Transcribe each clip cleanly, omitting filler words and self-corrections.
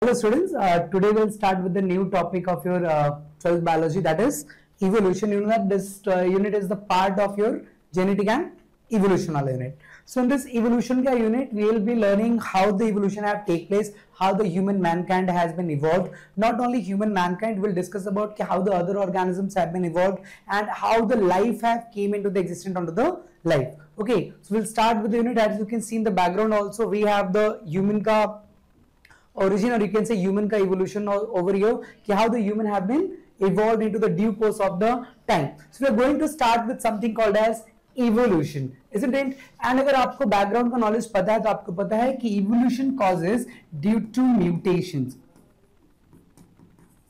Hello students, today we'll start with the new topic of your 12th biology, that is evolution. You know that this unit is the part of your genetic and evolution unit. So in this evolution unit, we will be learning how the evolution have take place, how the human mankind has been evolved. Not only human mankind, we'll discuss about how the other organisms have been evolved and how the life have came into the existence onto the life. Okay, so we'll start with the unit. As you can see in the background also, we have the human ka origin, or you can say human ka evolution over here, how the human have been evolved into the due course of the time. So we are going to start with something called as evolution, isn't it? And अगर आपको background का knowledge पता है तो आपको पता है कि evolution causes due to mutations.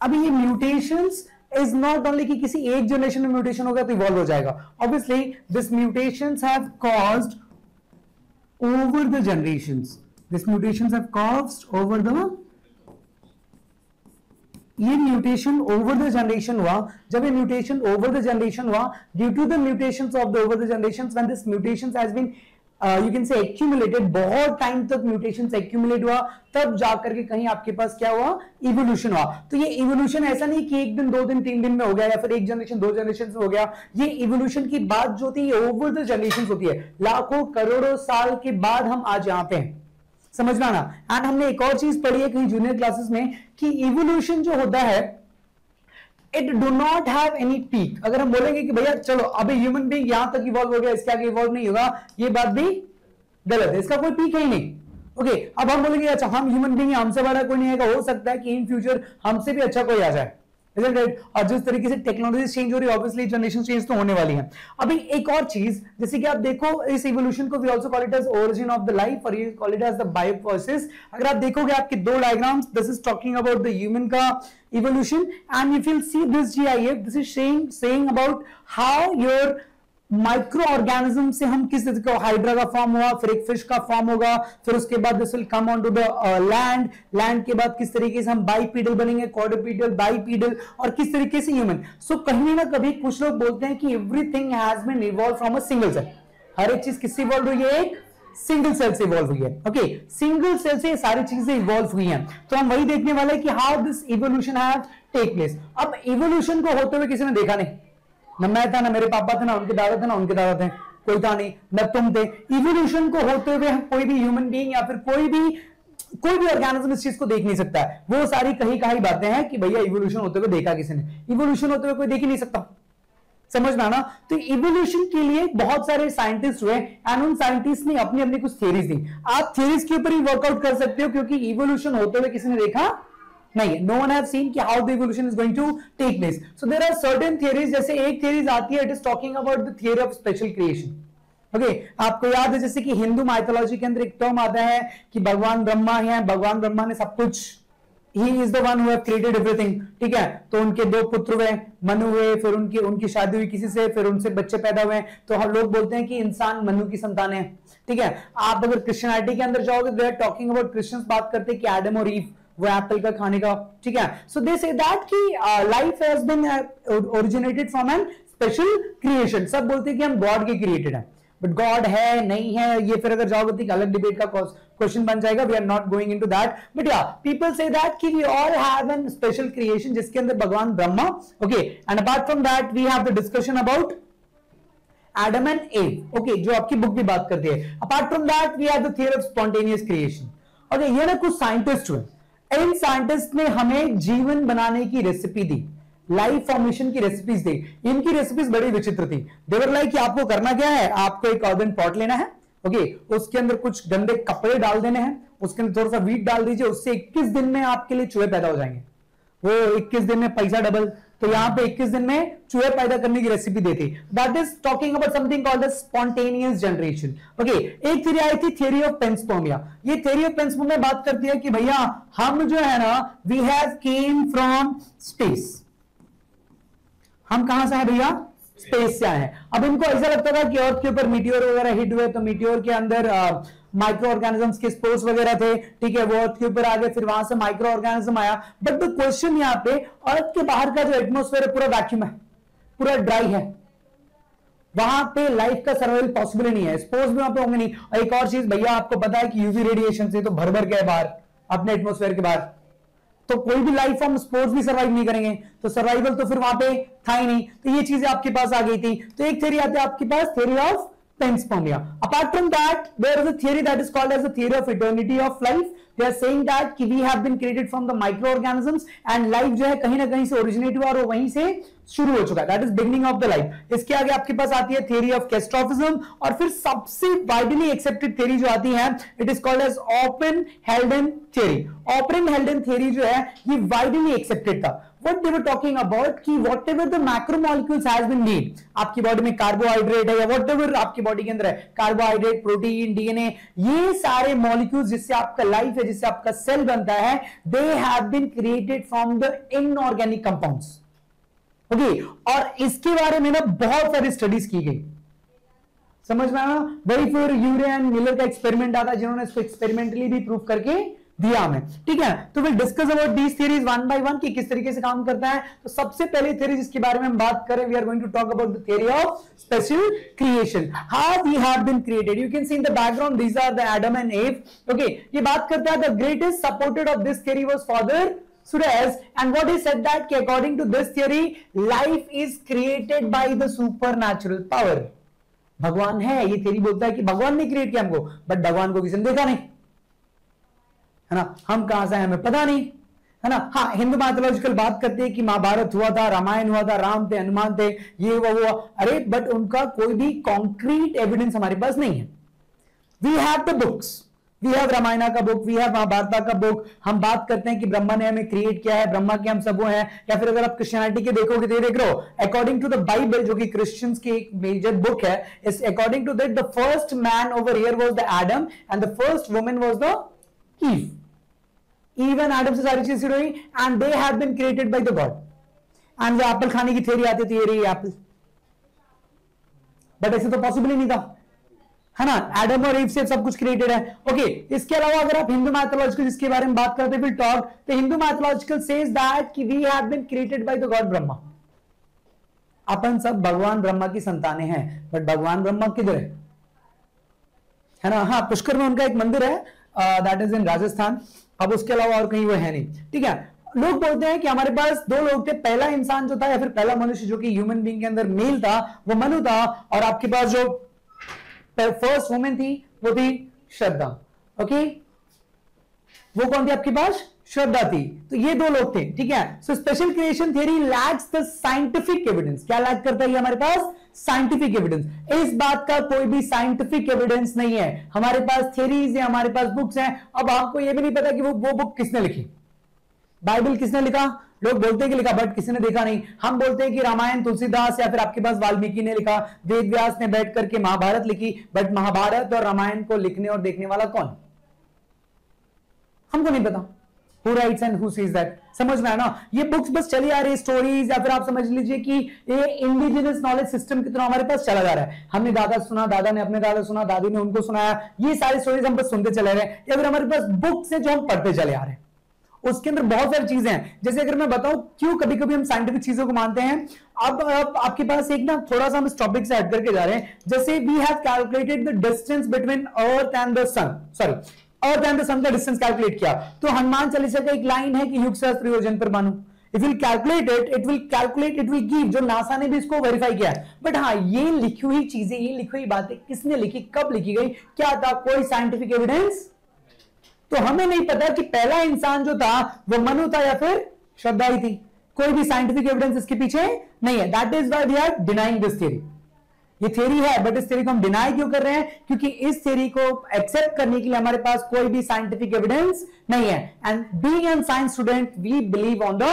अभी ये mutations is not only कि किसी एक generation में mutation होगा तो evolve हो जाएगा. Obviously, these mutations have caused over the generations. These mutations have caused over the ये म्यूटेशन ओवर द जनरेशन हुआ. जब ये म्यूटेशन ओवर द जनरेशन हुआ, due to the mutations of the over the generations, when this mutations has been you can say accumulated, बहुत time तक mutations accumulate हुआ, तब जाकर के कहीं आपके पास क्या हुआ, इवोल्यूशन हुआ. तो ये इवोल्यूशन ऐसा नहीं कि एक दिन, दो दिन, तीन दिन में हो गया, या फिर एक जनरेशन, दो जनरेशन हो गया. ये इवोल्यूशन की बात जो होती है ओवर द जनरेशन होती है. लाखों करोड़ों साल के बाद हम आज यहाँ पे हैं, समझना ना. एंड हमने एक और चीज पढ़ी है कहीं जूनियर क्लासेस में कि इवोल्यूशन जो होता है, it do not have any peak. अगर हम बोलेंगे कि भैया चलो अभी ह्यूमन बीइंग यहां तक इवॉल्व हो गया, इसके आगे इवॉल्व नहीं होगा, ये बात भी गलत है. इसका कोई पीक है ही नहीं. ओके, अब हम बोलेंगे अच्छा हम ह्यूमन बीइंग, हमसे बड़ा कोई नहीं आएगा, हो सकता है कि इन फ्यूचर हमसे भी अच्छा कोई आ जाए. और जिस तरीके से टेक्नोलॉजी चेंज हो रही है, ऑब्वियसली जनरेशन चेंज तो होने वाली है. अभी एक और चीज, जैसे कि आप देखो इस इवोल्यूशन को we also call it as origin of the life, और you call it as the bioprocess. अगर आप देखोगे आपके दो diagrams, this is talking about the human का evolution, and if you see this GIF, this is saying about how your micro organism से हम किस तरीके का हाइड्रा का फॉर्म हुआ, फिर एक फिश का फॉर्म होगा, फिर उसके बाद this will come on to the land. Land के बाद किस तरीके से हम बाइपीडल बनेंगे, क्वाड्रुपीडल, बाइपीडल, और किस तरीके से ह्यूमन. सो कहीं ना कभी कुछ लोग बोलते हैं कि everything has been evolve from a single cell. हर एक चीज किससे इवॉल्व हुई है, एक सिंगल सेल से इवॉल्व हुई है. ओके, सिंगल सेल से सारी चीजें इवॉल्व हुई हैं. तो हम वही देखने वाले हैं कि how this evolution have take place. अब इवोल्यूशन को होते हुए किसी ने देखा नहीं, न मैं था, ना मेरे पापा थे, ना उनके दादा थे, ना उनके दादा थे, कोई था नहीं, न तुम थे. इवोल्यूशन को होते हुए हम कोई भी ह्यूमन बीइंग या फिर कोई भी ऑर्गेनिज्म इस चीज को देख नहीं सकता है. वो सारी कही बातें हैं कि भैया इवोल्यूशन होते हुए देखा किसी ने. इवोल्यूशन होते हुए कोई देख ही नहीं सकता, समझना ना. तो इवोल्यूशन के लिए बहुत सारे साइंटिस्ट हुए, एंड उन साइंटिस्ट ने अपनी अपनी कुछ थ्योरीज दी. आप थ्योरीज के ऊपर ही वर्कआउट कर सकते हो, क्योंकि इवोल्यूशन होते हुए किसी ने देखा नहीं. नो वन हैव सीन कि how the evolution is going to take place. So there are certain theories. जैसे एक थ्योरीज आती है, it is talking about the theory of special creation. Okay, आपको याद है जैसे कि हिंदू माइथोलॉजी के अंदर एक टर्म आता है कि भगवान ब्रह्मा है, भगवान ब्रह्मा ने सब कुछ, he is the one who have created everything. ठीक है, तो उनके दो पुत्र हुए, मनु हुए, फिर उनकी शादी हुई किसी से, फिर उनसे बच्चे पैदा हुए. तो हम लोग बोलते हैं कि इंसान मनु की संतान है. ठीक है, आप अगर क्रिश्चियनिटी के अंदर जाओगे, they are talking about, Christians बात करते हैं कि एडम और ईव, वो एप्पल का खाने का. ठीक है, सो दे से दैट कि life has been originated from an special creation. सब बोलते हैं कि हम गॉड के क्रिएटेड हैं, बट गॉड है नहीं है, ये फिर अगर जाओगे तो एक अलग डिबेट का क्वेश्चन बन जाएगा. We are not going into that, but yeah people say that कि we all have an special creation, जिसके अंदर भगवान Brahma. Okay, and apart from that we have the discussion about Adam and Eve. Okay, जो आपकी book भी बात करती है. Apart from that we have the theory of spontaneous creation. Okay, ये ना कुछ साइंटिस्ट हुए, इन साइंटिस्ट ने हमें जीवन बनाने की रेसिपी दी, लाइफ फॉर्मेशन की रेसिपीज दी. इनकी रेसिपीज बड़ी विचित्र थी. देवर लाइक कि आपको करना क्या है, आपको एक अर्बन पॉट लेना है. ओके, उसके अंदर कुछ गंदे कपड़े डाल देने हैं, उसके अंदर थोड़ा सा वीट डाल दीजिए, उससे 21 दिन में आपके लिए चूहे पैदा हो जाएंगे. वो 21 दिन में पैसा डबल. तो यहां पे 21 दिन में चूहे पैदा करने की रेसिपी देती. That is talking about something called the spontaneous generation. Okay, एक थ्योरी आई थी, थ्योरी ऑफ पेंस्पर्मिया. ये थ्योरी ऑफ पेंस्पर्मिया बात करती है कि भैया हम जो है ना, we have came from space. हम कहां से हैं भैया, स्पेस से आए हैं. अब इनको ऐसा लगता था कि अर्थ के ऊपर मीटियोर वगैरह हिट हुए, तो मीटियोर के अंदर माइक्रो ऑर्गेनिजम्स के स्पोर्स वगैरह थे. ठीक है, वो अर्थ के ऊपर आ गए, फिर वहां से माइक्रो ऑर्गेनिज्म आया. बट द क्वेश्चन यहाँ पे, अर्थ के बाहर का जो एटमोस्फेयर है पूरा वैक्यूम है, पूरा ड्राई है, वहां पे लाइफ का सर्वाइवल पॉसिबल नहीं है. स्पोर्स भी वहां पे होंगे नहीं. और एक और चीज भैया आपको पता है कि यूवी रेडिएशन से तो भर भर के बाहर अपने एटमोस्फेयर के बाहर. तो कोई भी लाइफ फॉर्म स्पोर्स भी सर्वाइव नहीं करेंगे, तो सर्वाइवल तो फिर वहां पे था ही नहीं, तो ये चीजें आपके पास आ गई थी। तो एक थ्योरी आती है आपके पास, theory of panspermia. Apart from that there is a theory that is called as a theory of eternity of life. They are saying that कि we have been created from the micro organisms and life जो है कहीं ना कहीं से originate हुआ और वहीं से शुरू हो चुका है, that is beginning of the life. इसके आगे आपके पास आती है थ्योरी ऑफ कैस्ट्रोफिज्म, और फिर सबसे वाइडली एक्सेप्टेड थ्योरी जो आती है it is called as Oparin Haldane theory. Oparin Haldane theory जो है ये वाइडली एक्सेप्टेड था। What they were talking about कि whatever the macromolecules has been made, आपकी बॉडी में कार्बोहाइड्रेट है या whatever आपकी बॉडी के अंदर है, कार्बोहाइड्रेट, प्रोटीन, डीएनए, ये सारे मॉलिक्यूल्स जिससे आपका लाइफ है, जिससे आपका सेल बनता है, they have been created from the inorganic compounds. Okay, और इसके बारे में ना बहुत सारी स्टडीज की गई, समझ में आया। वही फिर यूरे एंड मिलर का एक्सपेरिमेंट आता है जिन्होंने इसको एक्सपेरिमेंटली भी प्रूव करके दिया हमें, ठीक है। तो will discuss about these theories one by one कि किस तरीके से काम करता है। तो सबसे पहले थ्योरी जिसके बारे में हम बात करें, we are going to talk about the theory of special creation, how we have been created. You can see in the background these are the Adam and Eve. Okay, ये बात करता है the greatest supported of this theory was father Suarez, and what he said that according to this theory life is created by the supernatural power. भगवान है, ये theory बोलता है कि भगवान ने क्रिएट किया हमको, बट भगवान को किसी ने देखा नहीं, है ना, हम कहां से आए हमें पता नहीं, है ना। हाँ, हिंदू माइथोलॉजिकल बात करते हैं कि महाभारत हुआ था, रामायण हुआ था, राम थे, हनुमान थे, ये वो, अरे बट उनका कोई भी कॉन्क्रीट एविडेंस हमारे पास नहीं है। We have the books, we have Ramayan का बुक, वी हैव महाभारत का बुक। हम बात करते हैं कि ब्रह्मा ने हमें क्रिएट किया है, ब्रह्मा के हम सब वो हैं, या फिर अगर आप क्रिश्चियनिटी के देखोगे तो ये देख रहे हो, अकॉर्डिंग टू द बाइबल जो कि क्रिश्चियंस की एक मेजर बुक है, इस according to that the first man over here was the Adam and the first woman was the Eve. Even Adam से सारी चीजें शुरू हुई and they have been created by the God. And जो Apple खाने की थ्योरी आती थी, ये रही एप्पल, बट ऐसे तो पॉसिबल ही नहीं था, है ना। एडम और ईव से सब कुछ क्रिएटेड है। ओके, इसके अलावा अगर आप हिंदू मैथोलॉजिकल जिसके बारे में बात करते हैं, विल टॉक, तो हिंदू मैथोलॉजिकल सेज दैट कि we have been created by the god Brahma. अपन सब भगवान ब्रह्मा की संतानें हैं, बट भगवान ब्रह्मा किधर है ना। हाँ, पुष्कर में उनका एक मंदिर है, दैट इज इन राजस्थान। अब उसके अलावा और कहीं वो है नहीं, ठीक है। लोग बोलते हैं कि हमारे पास दो लोग थे, पहला इंसान जो था या फिर पहला मनुष्य जो कि ह्यूमन बीइंग के अंदर मेल था वो मनु था, और आपके पास जो फर्स्ट वुमेन थी वो थी श्रद्धा। ओके, वो कौन थी आपके पास? श्रद्धा थी। तो ये दो लोग थे, ठीक है। So special creation theory lakhs the scientific evidence. क्या लैक करता है हमारे पास? Scientific evidence. इस बात का कोई भी साइंटिफिक एविडेंस नहीं है। हमारे पास थ्योरीज है, हमारे पास बुक्स हैं। अब आपको यह भी नहीं पता कि वो बुक किसने लिखी, बाइबल किसने लिखा। लोग बोलते हैं कि लिखा, बट किसी ने देखा नहीं। हम बोलते हैं कि रामायण तुलसीदास या फिर आपके पास वाल्मीकि ने लिखा, वेद व्यास ने बैठ करके महाभारत लिखी, बट महाभारत और रामायण को लिखने और देखने वाला कौन, हमको नहीं पता। Who writes and who says that? समझ में आया ना। ये बुक्स बस चली आ रही है, स्टोरीज, या फिर आप समझ लीजिए कि ये इंडिजिनस नॉलेज सिस्टम की तरह हमारे पास चला जा रहा है। हमने दादा सुना, दादा ने अपने दादा सुना, दादी ने उनको सुनाया, ये सारी स्टोरीज हम बस सुनते चले रहे हैं, या फिर हमारे पास बुक्स है जो हम पढ़ते चले आ रहे हैं। उसके अंदर बहुत सारी चीजें हैं। जैसे अगर मैं बताऊं क्यों कभी कभी हम साइंटिफिक चीजों को मानते हैं, अब आपके पास एक ना थोड़ा सा हम इस टॉपिक से हट करके जा रहे हैं। जैसे we have calculated the distance between earth and the sun, sorry earth and the sun का डिस्टेंस कैलकुलेट किया, तो हनुमान चालीसा का एक लाइन है कि युग सहस्त्र योजन पर मानो। If will calculate it will calculate, it will give, जो नासा ने भी इसको वेरीफाई किया है। बट हाँ, ये लिखी हुई चीजें, ये लिखी हुई बातें किसने लिखी, कब लिखी गई, क्या था, कोई साइंटिफिक एविडेंस तो हमें नहीं पता कि पहला इंसान जो था वो मनु था या फिर श्रद्धा ही थी। कोई भी साइंटिफिक एविडेंस इसके पीछे नहीं है। That is why we are denying this theory. ये थ्योरी है, बट इस थ्योरी को हम डिनाई क्यों कर रहे हैं? क्योंकि इस थ्योरी को एक्सेप्ट करने के लिए हमारे पास कोई भी साइंटिफिक एविडेंस नहीं है। And being an science student we believe on the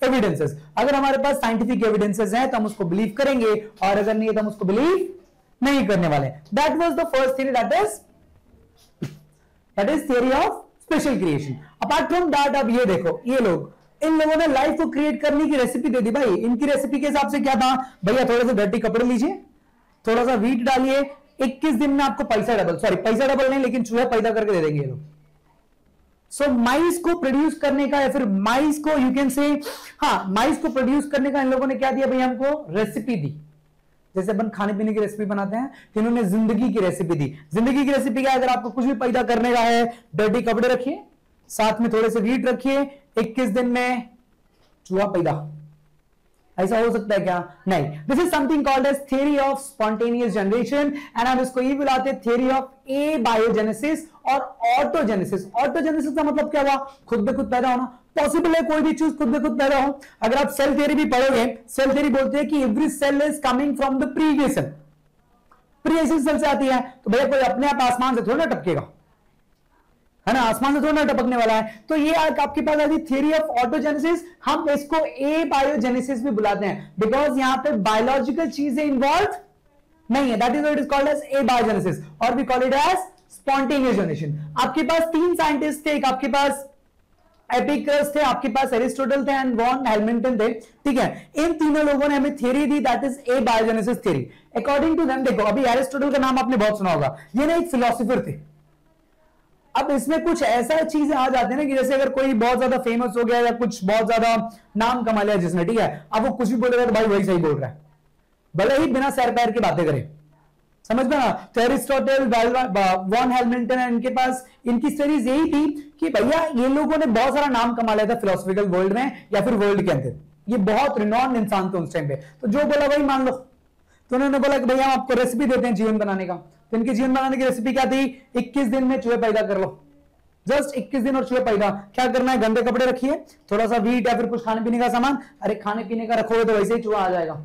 evidences. अगर हमारे पास साइंटिफिक एविडेंसेस हैं तो हम उसको बिलीव करेंगे, और अगर नहीं है तो हम उसको बिलीव नहीं करने वाले। That was the first theory, that is theory of special creation. Apart from that, अब ये देखो, ये लोग, इन लोगों ने लाइफ को क्रिएट करने की रेसिपी दे दी। भाई इनकी रेसिपी के हिसाब से क्या था, भैया थोड़े से डर्टी कपड़े लीजिए, थोड़ा सा वीट डालिए, 21 दिन में आपको पैसा डबल, सॉरी पैसा डबल नहीं लेकिन चूहे पैदा करके दे देंगे ये लोग। सो माइस को प्रोड्यूस करने का, या फिर माइस को यू कैन से, हाँ माइस को प्रोड्यूस करने का इन लोगों ने क्या दिया भैया, हमको रेसिपी दी। जैसे अपन खाने पीने की रेसिपी बनाते हैं, तो इन्होंने जिंदगी की रेसिपी दी। जिंदगी की रेसिपी क्या है? अगर आपको कुछ भी पैदा करने का है, डर्टी कपड़े रखिए, साथ में थोड़े से रीड रखिए, 21 दिन में चूहा पैदा, ऐसा हो सकता है क्या? नहीं। This is something called as theory of spontaneous generation and हम इसको ये बुलाते हैं थियरी ऑफ एबायोजेनेसिस और ऑटोजेनेसिस। ऑटोजेनेसिस का मतलब क्या हुआ? खुद ब खुद पैदा होना। पॉसिबल है कोई भी चीज खुद ब खुद पैदा हो। अगर आप सेल थ्योरी भी पढ़ोगे, सेल थ्योरी बोलते हैं कि every cell is coming from the previous cell, previous cell से आती है। तो भैया कोई अपने आप आसमान से थोड़ा ना टपकेगा, है ना, आसमान से थोड़ा ना टपकने वाला है। तो ये आपके पास आती थियरी ऑफ ऑटोजेनेसिस। हम इसको एबायोजेनेसिस भी बुलाते हैं बिकॉज यहां पे बायोलॉजिकल चीजें इन्वॉल्व नहीं है। That is what is called as abiogenesis और we call it as spontaneous generation. आपके पास तीन साइंटिस्ट थे, एक आपके पास एपिक्रस थे, आपके पास एरिस्टोटल थे एंड वॉन हेल्मिंटन थे, ठीक है। इन तीनों लोगों ने हमें थ्योरी दी, that is abiogenesis theory. According to them, देखो अभी एरिस्टोटल का नाम आपने बहुत सुना होगा, ये ना एक फिलोसोफर थे। अब इसमें कुछ ऐसा चीजें आ जाती है ना कि जैसे अगर कोई बहुत ज्यादा फेमस हो गया या कुछ बहुत ज्यादा नाम कमा लिया जिसने, ठीक है, अब वो कुछ भी बोलेगा तो भाई वही सही बोल रहा है, भले ही बिना सैर पैर की बातें करे, समझ में ना। तो एरिस्टोटल, वॉन हेल्मिंटन, इनके पास इनकी स्टडीज यही थी कि भैया ये लोगों ने बहुत सारा नाम कमा लिया था फिलोसफिकल वर्ल्ड में या फिर वर्ल्ड के अंदर, ये बहुत रिनॉन्ड इंसान थे उस टाइम पे। तो जो बोला वही मान लो। तो उन्होंने बोला कि भैया हम आपको रेसिपी देते हैं जीवन बनाने का। तो इनके जीवन बनाने की रेसिपी क्या थी? 21 दिन में चूहे पैदा कर लो, जस्ट 21 दिन और चूहे पैदा। क्या करना है? गंदे कपड़े रखिए, थोड़ा सा वीट या फिर कुछ खाने पीने का सामान। अरे खाने पीने का रखोगे तो वैसे ही चूहा आ जाएगा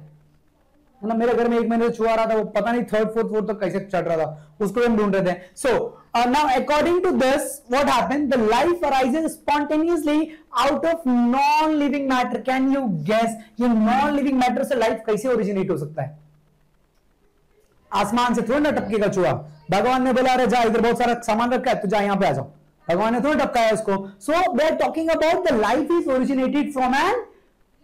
ना। मेरे घर में 1 महीने से चूहा आ रहा था, वो पता नहीं 3rd 4th फ्लोर तक कैसे चढ़ रहा था, उसको हम ढूंढ रहे थे। So now according to this what happened, the life arises spontaneously out of non living matter. Can you guess ये नॉन लिविंग मैटर से लाइफ कैसे ओरिजिनेट हो सकता है? आसमान से थोड़ा ना टपकेगा चूहा। भगवान ने बोला अरे जा इधर बहुत सारा सामान रखा है, तो जा यहां पे आ जाओ, भगवान ने थोड़ा टपकाया उसको। So we are talking about the life is originated from an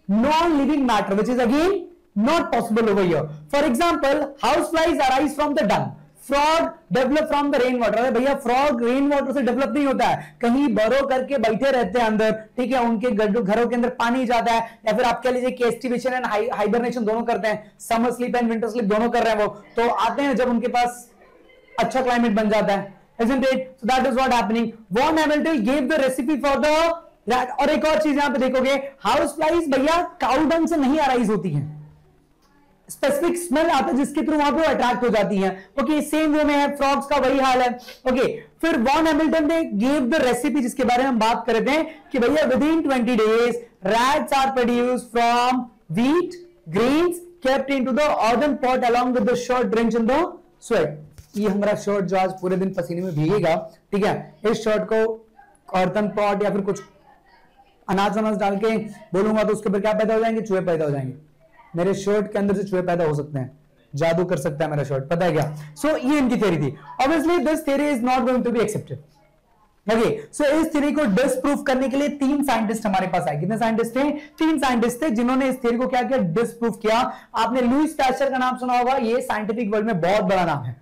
non living matter which is again not possible over here. For example, houseflies arise from the dung, frog develop from the rainwater। अरे भैया frog rain water से develop नहीं होता है, कहीं बरो करके बैठे रहते हैं अंदर, ठीक है, उनके घरों के अंदर पानी जाता है, या फिर आप कह लीजिए कि एस्टिवेशन एंड हाइबरनेशन दोनों करते हैं, summer sleep and winter sleep दोनों कर रहे हैं वो, तो आते हैं जब उनके पास अच्छा क्लाइमेट बन जाता है, isn't it? So that is what happening. Von Hamilton gave the recipe for the rat। और एक और चीज यहां पे देखोगे, हाउस फ्लाइज भैया काउ डंग से नहीं अराइज होती हैं, स्पेसिफिक स्मेल आता है जिसके थ्रू वहां पे अट्रैक्ट हो जाती हैं। ओके, सेम वे में है, फ्रॉग्स का वही हाल है। ओके, फिर वॉन हैमिल्टन ने गिव द रेसिपी जिसके बारे में हम बात कर रहे थे कि भैया with in 20 days rats are produced from wheat grains kept into the earthen pot along with the short drenched in the sweat। ये हमारा शर्ट जो आज पूरे दिन पसीने में भीगेगा, ठीक है, इस शर्ट को earthen pot या फिर कुछ अनाज वनाज डाल के बोलूंगा तो उसके ऊपर क्या पैदा हो जाएंगे? चूहे पैदा हो जाएंगे। मेरे शर्ट के अंदर से चूहे पैदा हो सकते हैं, जादू कर सकता है मेरा शर्ट, पता है क्या? सो ये इनकी थ्योरी थी। Obviously this theory is not going to be accepted. Okay, so इस थ्योरी को डिसप्रूव करने के लिए 3 साइंटिस्ट हमारे पास आए। कितने साइंटिस्ट थे? 3 साइंटिस्ट थे जिन्होंने इस थ्योरी को क्या किया? डिसप्रूव किया। आपने लुईस पैस्चर का नाम सुना होगा, ये साइंटिफिक वर्ल्ड में बहुत बड़ा नाम है,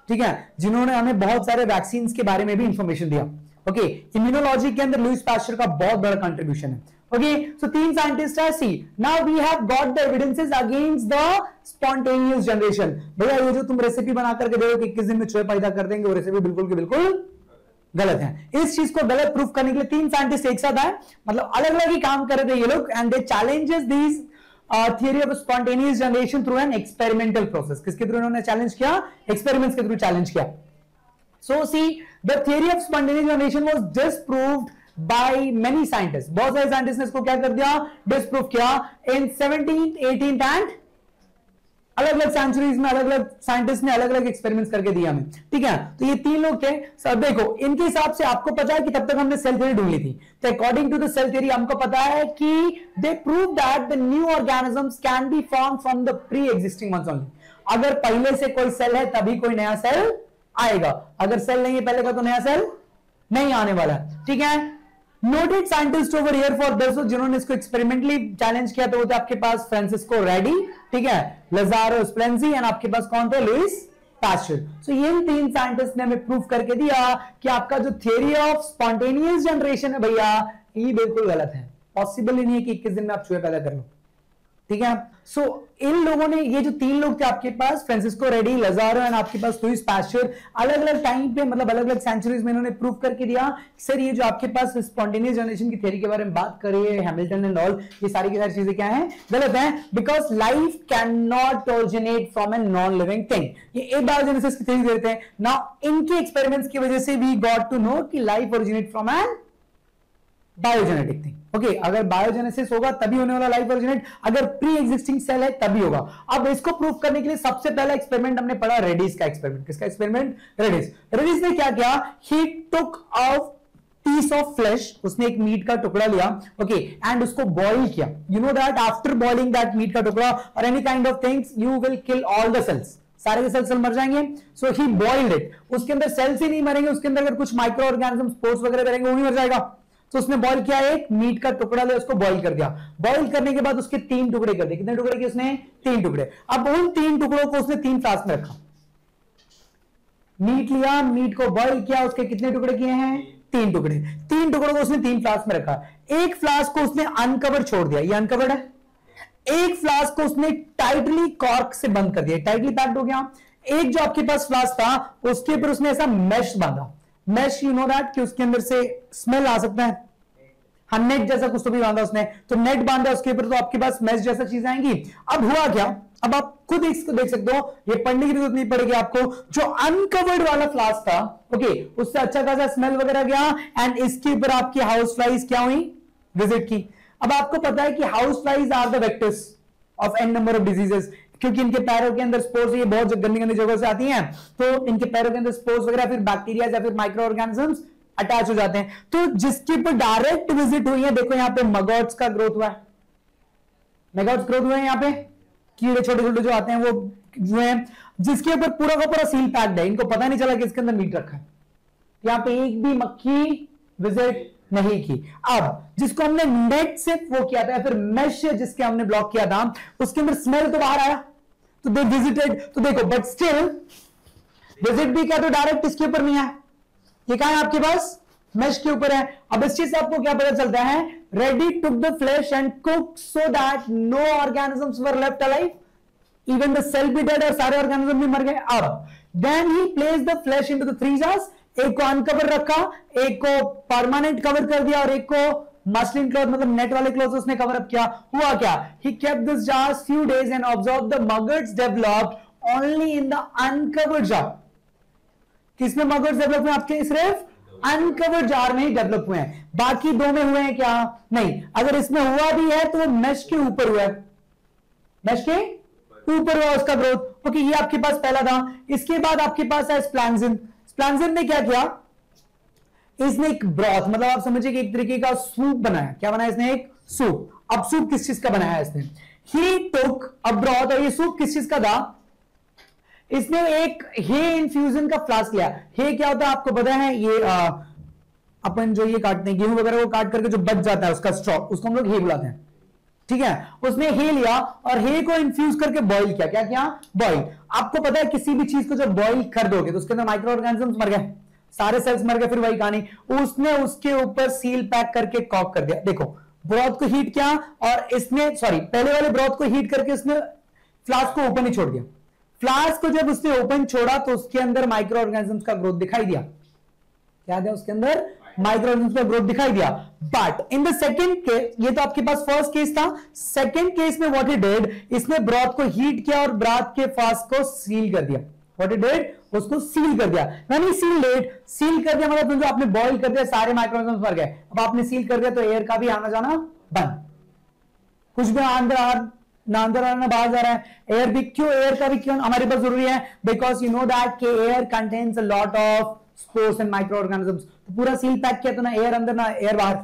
ठीक है, जिन्होंने हमें बहुत सारे वैक्सीन के बारे में भी इंफॉर्मेशन दिया। ओके, इम्यूनोलॉजी के अंदर लुईस पैस्चर का बहुत बड़ा कंट्रीब्यूशन है। Okay, so 3 scientists are see. Now we have got the evidences against the spontaneous generation। भैया ये जो तुम रेसिपी बना करके देखो कि 21 दिन में चूहे पैदा कर देंगे, वो रेसिपी बिल्कुल की बिल्कुल गलत है। इस चीज को गलत प्रूफ करने के लिए 3 साइंटिस्ट एक साथ आए, मतलब अलग अलग ही काम कर रहे थे ये लोग, and they challenges this theory of spontaneous generation through an experimental process. किसके थ्रू इन्होंने चैलेंज किया? एक्सपेरिमेंट्स के थ्रू चैलेंज किया। So see the theory of spontaneous generation was disproved by many scientists। बहुत सारे साइंटिस्ट ने इसको क्या कर दिया? डिसप्रूव किया। इन 17th 18th एंड अलग अलग सेंचुरीज में अलग अलग साइंटिस्ट ने अलग अलग एक्सपेरिमेंट्स करके दिया हमें, ठीक है। तो ये 3 लोग थे। सब देखो, इनके हिसाब से आपको पता है कि तब तक हमने सेल थ्योरी ढूंढ ली थी, तो according to the cell theory हमको पता है कि they prove that the new organisms can be form from the pre existing ones only. अगर पहले से कोई सेल है तभी कोई नया सेल आएगा, अगर सेल नहीं है पहले का तो नया सेल नहीं आने वाला, ठीक है। Noted scientist over here for this, जिन्होंने इसको एक्सपेरिमेंटली चैलेंज किया तो वो थे आपके पास फ्रांसिस्को रेडी, ठीक है, लाजारो स्प्लेंजी, एंड आपके पास कौन थे? Lewis pasture. सो ये 3 साइंटिस्ट ने हमें प्रूव करके दिया कि आपका जो थ्योरी ऑफ स्पॉन्टेनियस जनरेशन है भैया, ये बिल्कुल गलत है। पॉसिबल ही नहीं है कि 21 दिन में आप चूहे पैदा कर लो। ठीक है। सो इन लोगों ने, ये जो 3 लोग थे आपके पास, फ्रांसिस्को रेडी, लाजारो एंड आपके पास लुइस पास्चर, अलग अलग टाइम पे, मतलब अलग अलग सेंचुरीज में इन्होंने प्रूव करके दिया सर ये जो आपके पास स्पॉन्टेनियस जनरेशन की थ्योरी के बारे में बात कर रही है हैमिल्टन एंड ऑल, ये सारी की सारी चीजें क्या है, गलत है, because life can not originate from a non living thing. ये एबायोजेनेसिस की थ्योरी देते हैं। नाउ इनके एक्सपेरिमेंट्स की वजह से वी गॉट टू नो कि life originate from an biogenetic thing. Okay, अगर बायोजेनेसिस होगा तभी होने वाला लाइफ ओरिजिनेट, अगर प्री एग्जिस्टिंग सेल है तभी होगा। अब इसको प्रूव करने के लिए सबसे पहला एक्सपेरिमेंट हमने पढ़ा रेडिस का एक्सपेरिमेंट। किसका एक्सपेरिमेंट? रेडिस ने क्या किया, he took a piece of flesh, उसने एक मीट का टुकड़ा लिया, ओके, एंड उसको बॉइल किया। You know that after boiling that meat का टुकड़ा और any kind of things you will kill all the cells, सारे के सेल्स मर जाएंगे। सो ही बॉइल्ड इट, उसके अंदर सेल्स ही नहीं मरेंगे, उसके अंदर अगर कुछ माइक्रो ऑर्गेनिज्म स्पोर्स वगैरह करेंगे वो भी मर जाएगा। तो उसने बॉइल किया, एक मीट का टुकड़ा लिया, उसको बॉइल कर दिया। बॉइल करने के बाद उसके 3 टुकड़े कर दिए। कितने टुकड़े किए उसने? 3 टुकड़े। अब उन 3 टुकड़ों को उसने 3 फ्लास्क में रखा। मीट लिया, मीट को बॉइल किया, उसके कितने टुकड़े किए हैं? 3 टुकड़े। 3 टुकड़ों को उसने 3 फ्लास्क में रखा। एक फ्लास्क को उसने अनकवर छोड़ दिया, ये अनकवर्ड है। एक फ्लास्क को उसने टाइटली कॉर्क से बंद कर दिया, टाइटली पैक्ड हो गया। एक जो आपके पास फ्लास्क था उसके ऊपर उसने ऐसा मैश बांधा। मैश, यू नो दैट कि उसके अंदर से स्मेल आ सकता है। हाँ, नेट जैसा कुछ तो भी बांधा उसने, तो नेट बांधा उसके ऊपर, तो आपके पास मैश जैसा चीज आएंगी। अब हुआ क्या, अब आप खुद इसको देख सकते हो, ये पढ़ने की जरूरत नहीं पड़ेगी आपको। जो अनकवर्ड वाला फ्लास्क था, ओके, उससे अच्छा खासा स्मेल वगैरह गया एंड इसके ऊपर आपकी हाउस फ्लाइज क्या हुई? विजिट की। अब आपको पता है कि house flies are the vectors of an number of diseases, क्योंकि इनके पैरों के अंदर स्पोर्स, ये बहुत गंदी गंदी जगह से आती हैं, तो इनके पैरों के अंदर स्पोर्स वगैरह, फिर बैक्टीरिया या फिर माइक्रो ऑर्गेनिजम्स अटैच हो जाते हैं। तो जिसके ऊपर डायरेक्ट विजिट हुई है, देखो यहां पे मगॉट्स का ग्रोथ हुआ है, मैगॉट्स ग्रोथ हुए हैं, यहां पे कीड़े छोटे छोटे जो आते हैं वो जो है, जिसके ऊपर पूरा का पूरा सील पैक्ड है, इनको पता नहीं चला कि इसके अंदर मीट रखा है। यहां पे एक भी मक्खी विजिट नहीं की। अब जिसको हमने नेट से वो किया था, फिर मेश जिसके हमने ब्लॉक किया था, उसके अंदर स्मेल तो बाहर आया, तो दे विजिटेड। तो देखो, बट स्टिल विजिट भी क्या, तो डायरेक्ट इसके ऊपर नहीं है, ये कहां है आपके पास? मेश के ऊपर है। अब इस चीज से आपको क्या पता चलता है? Redi took the flesh and cook so that no organisms were left alive, even the cell भी डेड और सारे ऑर्गेनिज्म भी मर गए। अब then he place the flesh into the 3 jars, एक को अनकवर रखा, एक को परमानेंट कवर कर दिया और एक को मसलिन क्लॉथ, मतलब नेट वाले क्लॉथ उसने कवर अप किया। हुआ क्या? He kept this jars few days and observe the maggots developed only in the uncovered jar. किसमें मगर्स डेवलप हुए? आपके सिर्फ अनकवर्ड जार में ही डेवलप हुए हैं, बाकी 2 में हुए हैं क्या? नहीं। अगर इसमें हुआ भी है तो वो मेश के ऊपर हुआ है, मेश के ऊपर हुआ उसका ग्रोथ। ओके, ये आपके पास पहला था। इसके बाद आपके पास है स्प्लैंजिन। स्प्लैंजिन ने क्या किया? इसने एक ब्रॉथ, मतलब आप समझिए कि एक तरीके का सूप बनाया। क्या बनाया इसने? एक सूप। अब सूप किस चीज का बनाया है इसने? ही टुक अ ब्रॉथ, और ये सूप किस चीज का था? इसने एक हे इन्फ्यूजन का फ्लास्क लिया। हे क्या होता है आपको पता है? ये अपन जो ये काटते हैं गेहूं वगैरह, वो काट करके जो बच जाता है उसका स्ट्रॉ, उसको हम लोग हे बुलाते हैं, ठीक है। उसने हे लिया और हे को इन्फ्यूज करके बॉइल किया। क्या किया? बॉइल। आपको पता है किसी भी चीज को जब बॉइल कर दोगे तो उसके अंदर माइक्रो ऑर्गेनिजम्स मर गए, सारे सेल्स मर गए, फिर वही कहानी। उसने उसके ऊपर सील पैक करके कॉक कर दिया। देखो, ब्रॉथ को हीट किया और इसने, सॉरी, पहले वाले ब्रॉथ को हीट करके उसने फ्लास्क को ओपन ही छोड़ दिया। फ्लास्क को जब उसने ओपन छोड़ा तो उसके अंदर माइक्रो ऑर्गेनिजम्स का ग्रोथ दिखाई दिया। क्या दिया उसके अंदर? माइक्रो ऑर्गेनिजम्स का ग्रोथ दिखाई दिया। But in the second case, ये तो आपके पास फर्स्ट केस था। सेकंड केस में व्हाट ही डिड, इसने ब्रॉथ को हीट किया और ब्रॉथ के फ्लास्क को सील कर दिया। व्हाट ही डिड, उसको सील कर दिया। यानी सील कर दिया मतलब जो आपने बॉइल कर दिया, सारे माइक्रो ऑर्गेनिजम्स मर गए। अब आपने सील कर दिया तो एयर का भी आना जाना बंद, कुछ भी अंदर आना बाहर जा रहा है। एयर भी क्यों, एयर का भी क्यों हमारे पास जरूरी है? बिकॉज यू नो दैट के air contains a lot of spores and micro organisms. तो पूरा सील पैक किया तो ना एयर अंदर ना एयर बाहर,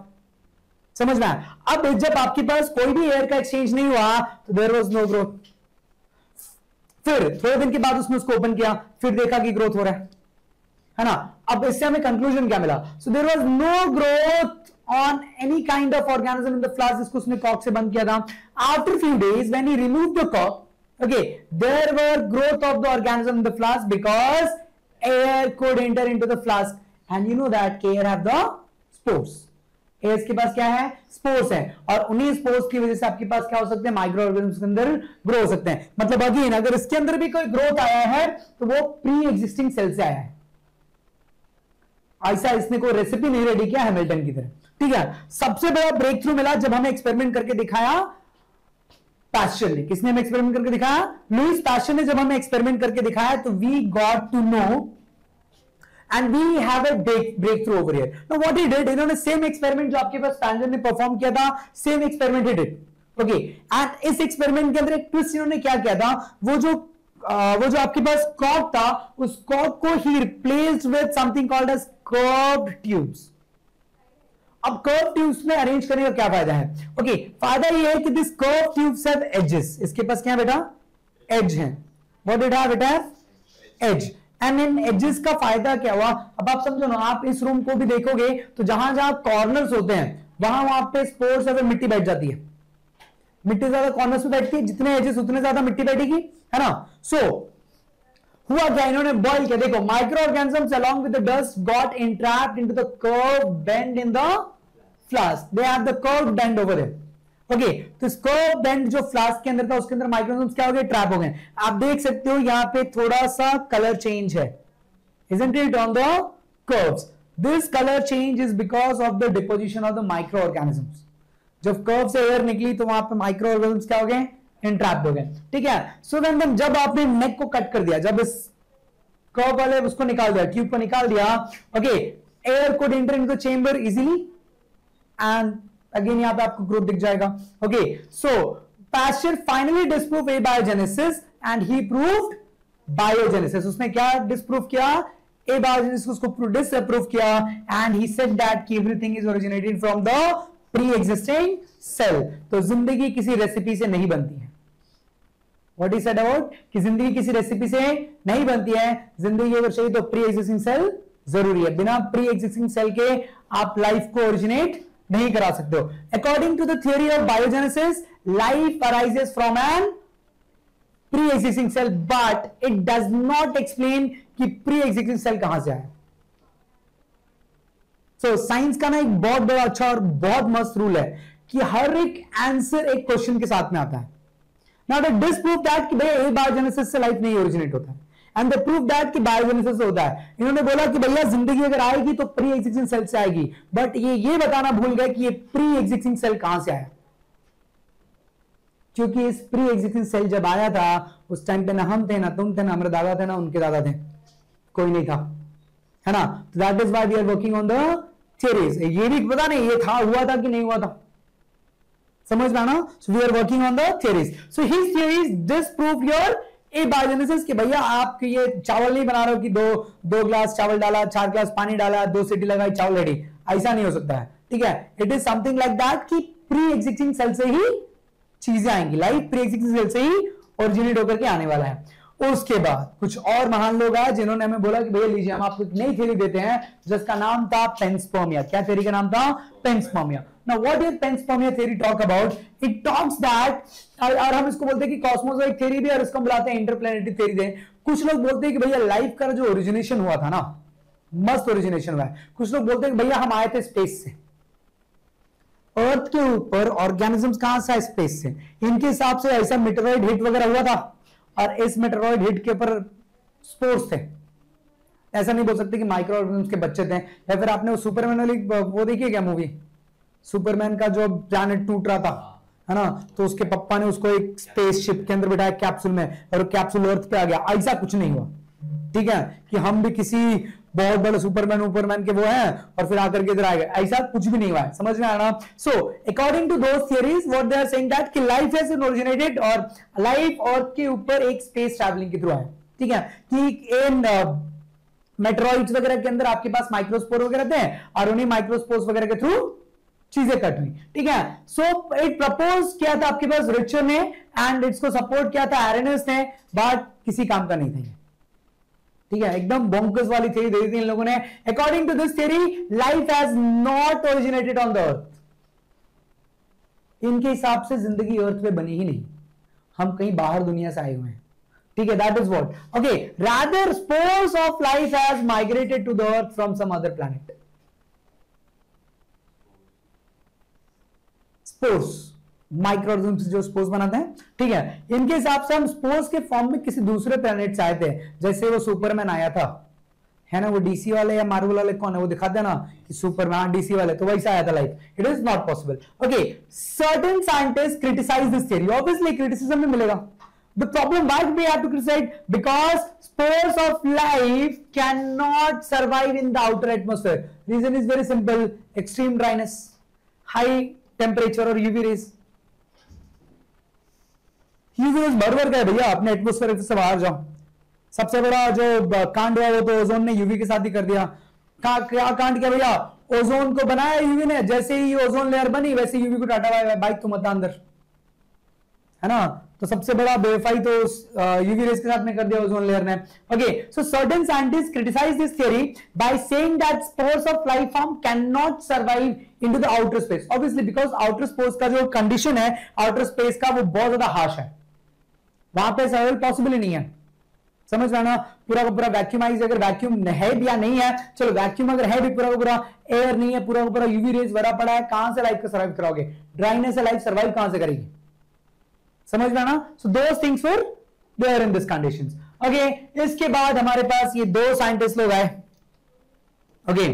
समझ में आया? अब जब आपके पास कोई भी एयर का एक्सचेंज नहीं हुआ तो देयर वाज नो ग्रोथ। फिर थोड़े दिन के बाद उसने उसको ओपन किया, फिर देखा कि ग्रोथ हो रहा है ना। अब इससे हमें कंक्लूजन क्या मिला? So there was no growth on any kind of organism in the flask, जिसको उसने कॉक से बंद किया था। After few days when he removed the cork, okay, there were growth of the organism in the flask because air could enter into the flask, and you know that air have the spores. Airs के पास क्या है, spores है, और उन्हीं spores की वजह से आपके पास क्या हो सकते हैं, माइक्रो ऑर्गेनिज्म के अंदर ग्रो हो सकते हैं। मतलब अगेन अगर इसके अंदर भी कोई ग्रोथ आया है तो वो प्री एग्जिस्टिंग सेल से आया है। ऐसा इसने कोई रेसिपी नहीं रेडी किया हैमिल्टन की तरह, ठीक है। सबसे बड़ा ब्रेक थ्रू मिला जब हमें एक्सपेरिमेंट करके दिखाया पास्चर ने। किसने हमें एक्सपेरिमेंट करके दिखाया, लुईस पास्चर ने जब हमें एक्सपेरिमेंट करके दिखाया तो we got to know and we have a breakthrough over here. Now what he did, इन्होंने सेम एक्सपेरिमेंट जो आपके पास पैंजर ने परफॉर्म किया था, same experiment he did, okay. And इस एक्सपेरिमेंट के अंदर एक ट्विस्ट इन्होंने क्या किया था, वो जो आपके पास कॉर्क था, उस कॉर्क को ही replaced with something called as curved tubes. अब कर्व ट्यूब्स में अरेंज करने का क्या फायदा है, ओके। फायदा ये है कि this curve tubes have edges, इसके पास क्या है बेटा, एज है। What did have, it have edge. And in edges का फायदा क्या हुआ, अब आप समझो ना, आप इस रूम को भी देखोगे तो जहां जहां कॉर्नर्स होते हैं वहां पे स्पोर्स या मिट्टी बैठ जाती है। मिट्टी ज्यादा कॉर्नर्स पे बैठती है, जितने एजेस उतने ज्यादा मिट्टी बैठेगी, है ना। सो हुआ क्या, इन्होंने बॉइल किया, देखो micro organisms along with the dust got entrapped into the curve bend in the flask, they have the curve bend over here, okay. तो इस कर्व बेंड जो फ्लास्क के अंदर था उसके अंदर माइक्रोऑर्गेनिजम्स क्या हो गए, ट्रैप हो गए। आप देख सकते हो यहां पे थोड़ा सा कलर चेंज है, isn't it on the curves? This color change is because of the deposition of the microorganisms. जब कर्व से एयर निकली तो वहां पे माइक्रो ऑर्गेनिजम्स क्या हो गए, इंट्रैप्ड हो गए, ठीक है। सो देन जब आपने नेक को कट कर दिया, जब इस कर्व वाले उसको निकाल दिया, ट्यूब को निकाल दिया, okay, air could enter into the chamber easily and again यहां पे आपको ग्रोथ दिख जाएगा, okay. So Pasteur finally disprove abiogenesis and he proved biogenesis. उसने क्या डिस्प्रूव किया, एबायोजेनेसिस, उसको डिसअप्रूव किया, एंड ही सेड दैट कि everything is originated from the pre existing cell. तो जिंदगी किसी रेसिपी से नहीं बनती है। व्हाट ही सेड अबाउट, कि जिंदगी किसी रेसिपी से नहीं बनती है, जिंदगी अगर चाहिए तो प्री एग्जिस्टिंग सेल जरूरी है। बिना प्री एग्जिस्टिंग सेल के आप लाइफ को ओरिजिनेट नहीं करा सकते हो। According to the theory of biogenesis, life arises from an pre existing cell, but it does not explain कि प्री एग्जिस्टिंग सेल कहां से आया। सो साइंस का ना एक बहुत बड़ा अच्छा और बहुत मस्त रूल है कि हर एक आंसर एक क्वेश्चन के साथ में आता है। नाउ द डिस्प्रूव दैट कि भैया बायोजेनेसिस से लाइफ नहीं ओरिजिनेट होता है, एंड द प्रूफ दैट कि बायोजेनेसिस से होता है। इन्होंने बोला कि भैया जिंदगी अगर आएगी तो प्री एग्जिस्टिंग सेल से आएगी, बट ये बताना भूल गए कि ये प्री एग्जिस्टिंग सेल कहां से आया। क्योंकि इस प्री एग्जिस्टिंग सेल जब आया था उस टाइम पे ना हम थे, ना तुम थे, ना हमारे दादा थे, ना उनके दादा थे, कोई नहीं था, है ना। That is why we are working on the theories. ये भी पता नहीं ये था, हुआ था कि नहीं हुआ था, समझ में आना। So we are working on the theories. So his theories disprove your abiogenesis कि भैया आप ये चावल नहीं बना रहे हो कि दो ग्लास चावल डाला, 4 ग्लास पानी डाला, 2 सीटी लगाई, चावल रेडी, ऐसा नहीं हो सकता है, ठीक है। It is something like that कि प्री एग्जिस्टिंग सेल से ही चीजें आएंगी, लाइफ प्री एग्जिस्टिंग सेल से ही ओरिजिनेट होकर के आने वाला है। उसके बाद कुछ और महान लोग आए जिन्होंने हमें बोला कि भैया लीजिए हम आपको एक नई थ्योरी देते हैं जिसका नाम था पेंस्पर्मिया। क्या थ्योरी का नाम था, पेंस्पर्मिया। Now what is panspermia theory talk about? It talks that, और हम इसको बोलते हैं कि कॉस्मोजोइक थ्योरी भी, और इसको हम बुलाते हैं इंटरप्लैनेटरी थ्योरी दे। कुछ लोग बोलते हैं कि भैया लाइफ का जो ओरिजिनेशन हुआ था ना, मस्त ओरिजिनेशन हुआ है। कुछ लोग बोलते हैं कि भैया हम आए थे स्पेस से, अर्थ के ऊपर ऑर्गेनिजम्स कहां से आए, स्पेस से। इनके हिसाब से ऐसा मेटेरॉइड हिट वगैरह हुआ था और इस मेटेरॉइड हिट के ऊपर स्पोर्स थे। ऐसा नहीं बोल सकते कि माइक्रो ऑर्गेनिजम्स के बच्चे थे। या फिर आपने सुपरमैन वाली वो देखी क्या मूवी, सुपरमैन का जो प्लैनेट टूट रहा था, है ना, तो उसके पप्पा ने उसको एक स्पेसशिप के अंदर बिठाया कैप्सूल में, और कैप्सूल अर्थ पे आ गया। ऐसा कुछ नहीं हुआ, ठीक है, कि हम भी किसी बहुत बड़े सुपरमैन के वो हैं और फिर आकर के इधर आ गए, ऐसा कुछ भी नहीं हुआ है, समझ में आना। So according to those theories what they are saying that कि लाइफ हैज ओरिजिनेटेड, और लाइफ अर्थ के ऊपर एक स्पेस ट्रैवलिंग के थ्रू है, ठीक है, कि इन मेटेरॉइड्स वगैरह के अंदर आपके पास माइक्रोस्पोर वगैरह थे और उन्हीं माइक्रोस्पोर्स वगैरह के थ्रू चीजें कट हुई, ठीक है। सो इट प्रपोज किया था आपके पास रिचर ने, एंड इसको सपोर्ट किया था एरेनस ने, बट किसी काम का नहीं था, ठीक है। एकदम बोंकस वाली थ्योरी दे दी थी इन लोगों ने। According to this theory life has not originated on the earth. इनके हिसाब से जिंदगी अर्थ पे बनी ही नहीं, हम कहीं बाहर दुनिया से आए हुए हैं, ठीक है। That is what, okay, rather spores of life has migrated to the earth from some other planet. Spores, microorganism जो स्पोर्स बनाते हैं, ठीक है, इनके हिसाब से हम स्पोर्स के फॉर्म में किसी दूसरे प्लेनेट से आए थे, जैसे वो सुपरमैन आया था, है ना, वो डीसी वाले या मार्वल वाले कौन है वो दिखाते हैं ना कि सुपरमैन डीसी वाले, तो वैसा आया था life. It is not possible. Okay, certain scientist criticise this theory. Obviously criticism में मिलेगा. The problem why we have to criticize, because spores of life cannot survive in the outer atmosphere. Reason is very simple: extreme dryness, high temperature और UV rays. UV rays भर का है भैया, अपने atmosphere से बाहर जाओ. सबसे बड़ा जो कांड हुआ वो तो ओजोन ने यूवी के साथ ही कर दिया. क्या कांड किया भैया? ओजोन को बनाया यूवी ने. जैसे ही ओजोन लेयर बनी वैसे यूवी को टाटा बाय बाय, तुम मत अंदर, है ना. तो सबसे बड़ा बेवफाई तो यूवी रेस के साथ में कर दिया ओजोन लेयर ने. Okay, so certain scientist criticise this theory by saying that spores of life form can not survive into the outer space. Obviously because outer space का जो कंडीशन है आउटर स्पेस का वो बहुत ज्यादा हार्श है, वहां पे सर्वाइवल पॉसिबल ही नहीं है. समझ रहे ना, पूरा का पूरा वैक्यूमाइज. अगर वैक्यूम है या नहीं है, चलो वैक्यूम अगर है भी, पूरा का पूरा एयर नहीं है, पूरा का पूरा यूवी रेज भरा पड़ा है, कहां से लाइफ को सर्वाइव कराओगे? ड्राइनेस से लाइफ सर्वाइव कहां से करेगी? समझ रहे ना. So those things were there in this conditions. Okay, इसके बाद हमारे पास ये दो साइंटिस्ट लोग आए. ओके,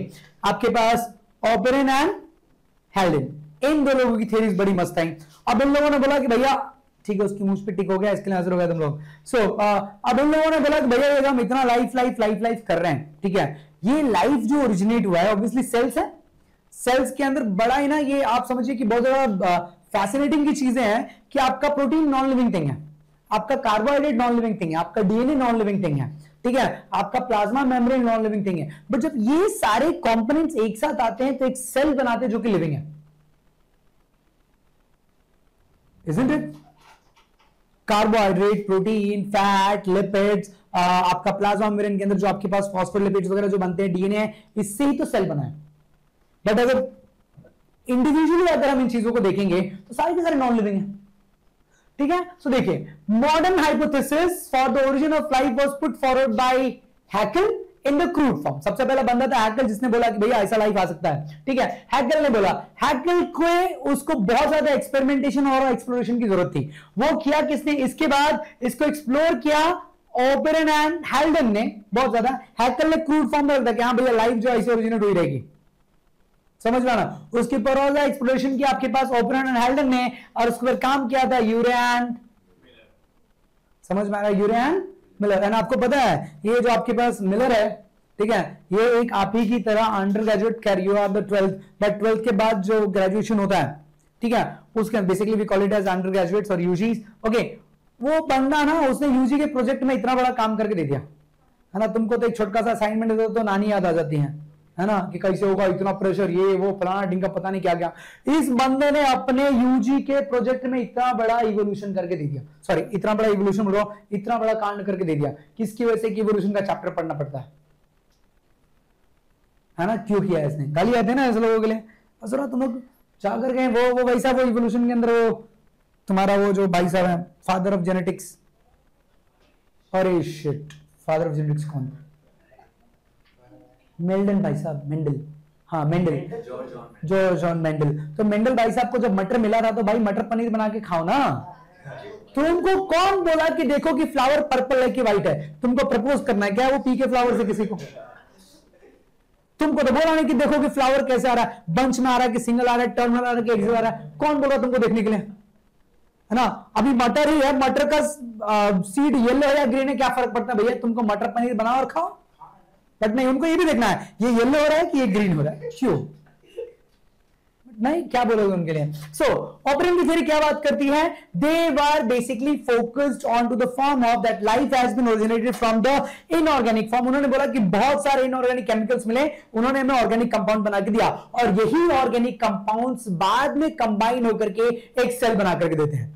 आपके पास ओपेरन एंड हेल्डन. इन दो लोगों की थ्योरीज बड़ी मस्त आई. अब इन लोगों ने बोला कि भैया ठीक है, उसकी मुझ पे टिक हो गया, इसके लिए हाजिर हो गया तुम लोग. सो अब इन लोगों ने बोला कि भैया हम इतना लाइफ लाइफ लाइफ लाइफ कर रहे हैं, ठीक है, ये लाइफ जो ओरिजिनेट हुआ है ऑब्वियसली सेल्स है. सेल्स के अंदर बड़ा ही ना, ये आप समझिए कि बहुत ज्यादा फैसिनेटिंग की चीजें हैं कि आपका प्रोटीन नॉन लिविंग थिंग है, आपका कार्बोहाइड्रेट नॉन लिविंग थिंग है, आपका डीएनए नॉन लिविंग थिंग है, ठीक है, आपका plasma membrane non living thing है. बट जब ये सारे कंपोनेंट्स एक साथ आते हैं तो एक सेल बनाते हैं जो कि लिविंग है. Isn't it? Carbohydrate, protein, fat, lipids, आपका प्लाज्मा मेम्ब्रेन के अंदर जो आपके पास फॉस्फोलिपिड्स वगैरह जो बनते हैं, डीएनए, इससे ही तो सेल बना है. बट अगर इंडिविजुअली अगर हम इन चीजों को देखेंगे तो सारे के सारे नॉन लिविंग है. ठीक है. सो देखिए, modern hypothesis for the origin of life was put forward bye Hückel in the crude form. सबसे पहला बंदा था हैकेल जिसने बोला कि भैया ऐसा लाइफ आ सकता है. ठीक है, हैकेल ने बोला. हैकेल को उसको बहुत ज्यादा एक्सपेरिमेंटेशन और एक्सप्लोरेशन की जरूरत थी. वो किया किसने? इसके बाद इसको एक्सप्लोर किया ओपेरन एंड हेल्डन ने बहुत ज्यादा. हैकेल ने क्रूड फॉर्म में रखा कि हाँ भैया लाइफ जो ऐसे ओरिजिनेट हुई रहेगी. समझ में आना. उसके ऊपर एक्सप्लोरेशन किया आपके पास ओपेरन एंड हेल्डन ने, और उसके ऊपर काम किया था यूरे एंड, समझ में आ रहा है, यूरे एंड मिलर. एंड आपको पता है ये जो आपके पास मिलर है, ठीक है, ये एक आप ही की तरह अंडर ग्रेजुएट कर, you are the 12th, but 12th के बाद जो ग्रेजुएशन होता है, ठीक है, उसके basically we call it as undergraduates और यूजीज. ओके, वो बंदा ना उसने यूजी के प्रोजेक्ट में इतना बड़ा काम करके दे दिया, है ना. तुमको तो एक छोटा सा असाइनमेंट दे दो तो नानी याद आ जाती है ना, कि कैसे होगा, इतना प्रेशर, ये वो फलाना ढिंगा पता नहीं क्या क्या. इस बंदे ने अपने यूजी के प्रोजेक्ट में इतना बड़ा इवोल्यूशन करके दे दिया, सॉरी इतना बड़ा इवोल्यूशन बोल रहा हूं, इतना बड़ा कांड करके दे दिया. किसकी वजह से? कि इवोल्यूशन का चैप्टर पढ़ना पड़ता है ना. क्यों किया इसने? गाली आते हैं ना ऐसे लोगों के लिए. जरा तुम लोग जाकर गए वो वैसा वो इवोल्यूशन के अंदर वो तुम्हारा वो जो भाई साहब है फादर ऑफ जेनेटिक्स, अरे शिट, फादर ऑफ जेनेटिक्स कौन? मेंडल भाई साहब, मेंडल, हाँ मेंडल, जॉन मेंडल. तो मेंडल भाई साहब को जब मटर मिला था तो भाई मटर पनीर बना के खाओ ना. तुमको कौन बोला कि देखो कि फ्लावर पर्पल है कि व्हाइट है? तुमको प्रपोज करना है क्या वो पी के फ्लावर से किसी को? तुमको तो बोला नहीं कि देखो कि फ्लावर कैसे आ रहा है, बंच में आ रहा है कि सिंगल आ रहा है, टर्मिनल आ रहा है कि एक्सिल आ रहा है. कौन बोल रहा तुमको देखने के लिए, है ना. अभी मटर ही है, मटर का सीड येलो है या ग्रीन है, क्या फर्क पड़ता है भैया? तुमको मटर पनीर बनाओ और खाओ. बट नहीं, उनको ये भी देखना है ये येलो हो रहा है कि ये ग्रीन हो रहा है. क्यों नहीं, क्या बोलोगे उनके लिए? सो ओपेरन की थ्योरी क्या बात करती है? They were basically focused on to the form of that life has been originated from the inorganic form. उन्होंने बोला कि बहुत सारे इनऑर्गेनिक केमिकल्स मिले, उन्होंने हमें ऑर्गेनिक कंपाउंड बना के दिया, और यही ऑर्गेनिक कंपाउंड्स बाद में कंबाइन होकर के एक सेल बना करके देते हैं.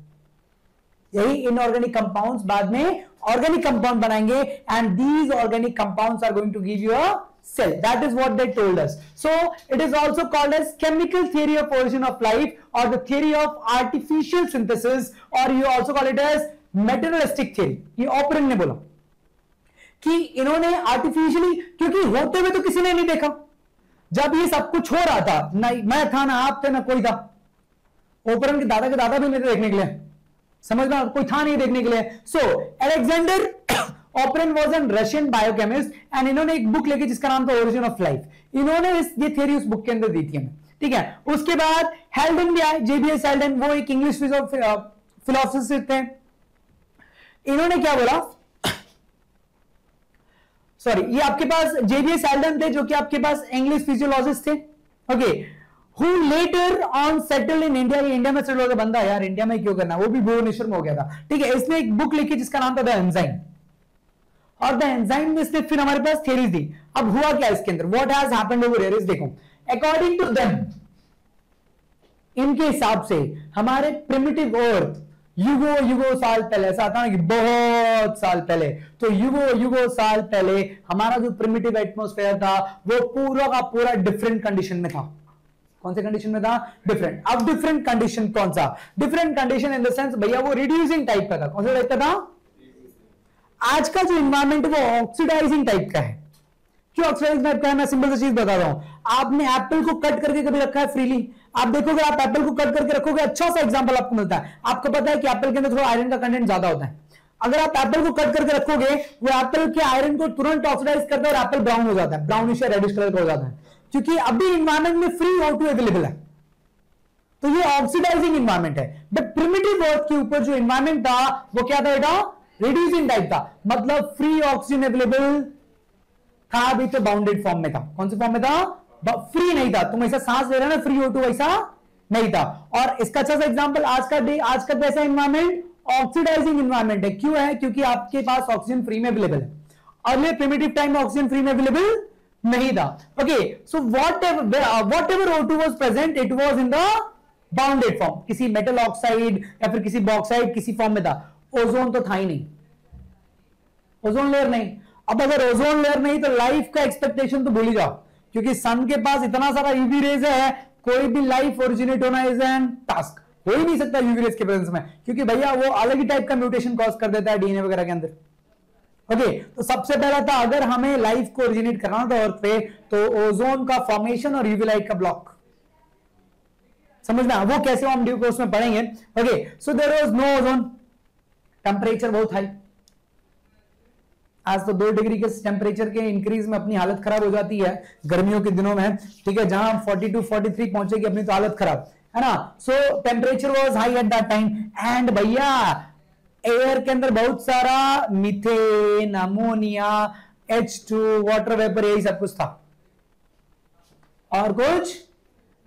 यही इनऑर्गेनिक कंपाउंड्स बाद में ऑर्गेनिक कंपाउंड बनाएंगे, and these organic compounds are going to give you a cell. That is what they told us. So it is also called as chemical theory of origin of life, or the theory of artificial synthesis, or you also call it as materialistic theory. ये operon ने बोला कि इन्होंने artificially, क्योंकि होते हुए तो किसी ने नहीं देखा. जब ये सब कुछ हो रहा था, ना मैं था, ना आप थे, ना कोई था, ओपरन के दादा भी नहीं थे देखने के लिए, समझना, कोई था नहीं देखने के लिए। So Alexander Oparin was an Russian biochemist and इन्होंने एक बुक लिखी जिसका नाम था ओरिजिन ऑफ लाइफ। इन्होंने ये थ्योरी उस बुक के अंदर दी थी हमें, ठीक है। उसके बाद हेल्डन भी आए, जेबीएस हेल्डन, वो एक इंग्लिश फिलोसोफर थे। इन्होंने क्या बोला, सॉरी, ये आपके पास जेबीएस हेल्डन थे जो कि आपके पास इंग्लिश फिजियोलॉजिस्ट थे, okay, who later on settle in India. India में सेटल हो गया बंदा, यार इंडिया में क्यों करना, वो भी भुवनेश्वर में हो गया था, ठीक है। इसने एक बुक लिखी जिसका नाम था द एंजाइम, और द एंजाइम में इसने फिर हमारे पास थ्योरीज दी। अब हुआ क्या इसके अंदर, what has happened over here is, देखो, अकॉर्डिंग टू देम, इनके हिसाब से हमारे प्रिमिटिव अर्थ युगो साल पहले, ऐसा आता है कि बहुत साल पहले, तो युगो साल पहले हमारा जो प्रिमिटिव एटमॉस्फेयर था वो पूरा का पूरा डिफरेंट कंडीशन में था। कौन से कंडीशन में था, डिफरेंट। अब डिफरेंट कंडीशन कौन सा, different condition in the sense भैया वो रिड्यूसिंग टाइप का था। कौन सा टाइप का था, आज का जो इन्वायरमेंट वो ऑक्सीडाइजिंग टाइप का है। क्यों ऑक्सीडाइजिंग टाइप का है, मैं सिंपल सी चीज बता रहा हूं। आपने एप्पल को कट करके कभी रखा है फ्रीली, आप देखोगे, आप एप्पल को कट करके रखोगे, अच्छा सा एग्जांपल आपको मिलता है। आपको पता है कि एप्पल के अंदर थोड़ा आयरन का कंटेंट ज्यादा होता है। अगर आप एप्पल को कट करके रखोगे, वो एप्पल के आयरन को तुरंत ऑक्सीडाइज करता है और एप्पल ब्राउन हो जाता है, ब्राउनिश या रेडिश कलर का हो जाता है, क्योंकि अभी इन्वायरमेंट में फ्री O2 अवेलेबल है। तो ये ऑक्सीडाइजिंग इन्वायरमेंट है। बट प्रिमिटिव अर्थ के ऊपर जो इन्वायरमेंट था वो क्या था बेटा, रिड्यूसिंग टाइप था, मतलब फ्री ऑक्सीजन अवेलेबल था, अभी तो बाउंडेड फॉर्म में था। कौन से फॉर्म में था, फ्री नहीं था। तुम ऐसा सांस ले रहे हो ना, फ्री O2 वैसा नहीं था। और इसका अच्छा सा एग्जांपल आज का वैसा इन्वायरमेंट ऑक्सीडाइजिंग इन्वायरमेंट है। क्यों है, क्योंकि आपके पास ऑक्सीजन फ्री में अवेलेबल है। अर्ली प्रिमिटिव टाइम में ऑक्सीजन फ्री में अवेलेबल नहीं था। Okay, so what ever O2 was present, it was in the bounded form, किसी मेटल ऑक्साइड या फिर किसी बॉक्साइड किसी फॉर्म में था। ओजोन तो था ही नहीं, ओजोन लेयर नहीं। अब अगर ओजोन लेयर नहीं तो लाइफ का एक्सपेक्टेशन तो भूल ही जाओ, क्योंकि सन के पास इतना सारा यूवी रेज है, कोई भी लाइफ ओरिजिनेट होना इज एन टास्क, हो ही नहीं सकता यूवी रेज के प्रेजेंस में, क्योंकि भैया वो अलग ही टाइप का म्यूटेशन कॉज कर देता है डीएनए वगैरह के अंदर। ओके, तो सबसे पहला था, अगर हमें लाइफ को ओरिजिनेट करना था अर्थ पे, तो ओजोन का फॉर्मेशन और यूवी लाइट का ब्लॉक समझना, वो कैसे हम ड्यू कोर्स में पढ़ेंगे। Okay, so there was no ozone, temperature बहुत हाई। आज तो 2 डिग्री के टेम्परेचर के इंक्रीज में अपनी हालत खराब हो जाती है गर्मियों के दिनों में, ठीक है, जहां हम 42 43 पहुंचेगी अपनी तो हालत खराब है ना। सो temperature was high at that time and भैया एयर के अंदर बहुत सारा methane, ammonia, H2, water vapour, यही सब कुछ था और कुछ।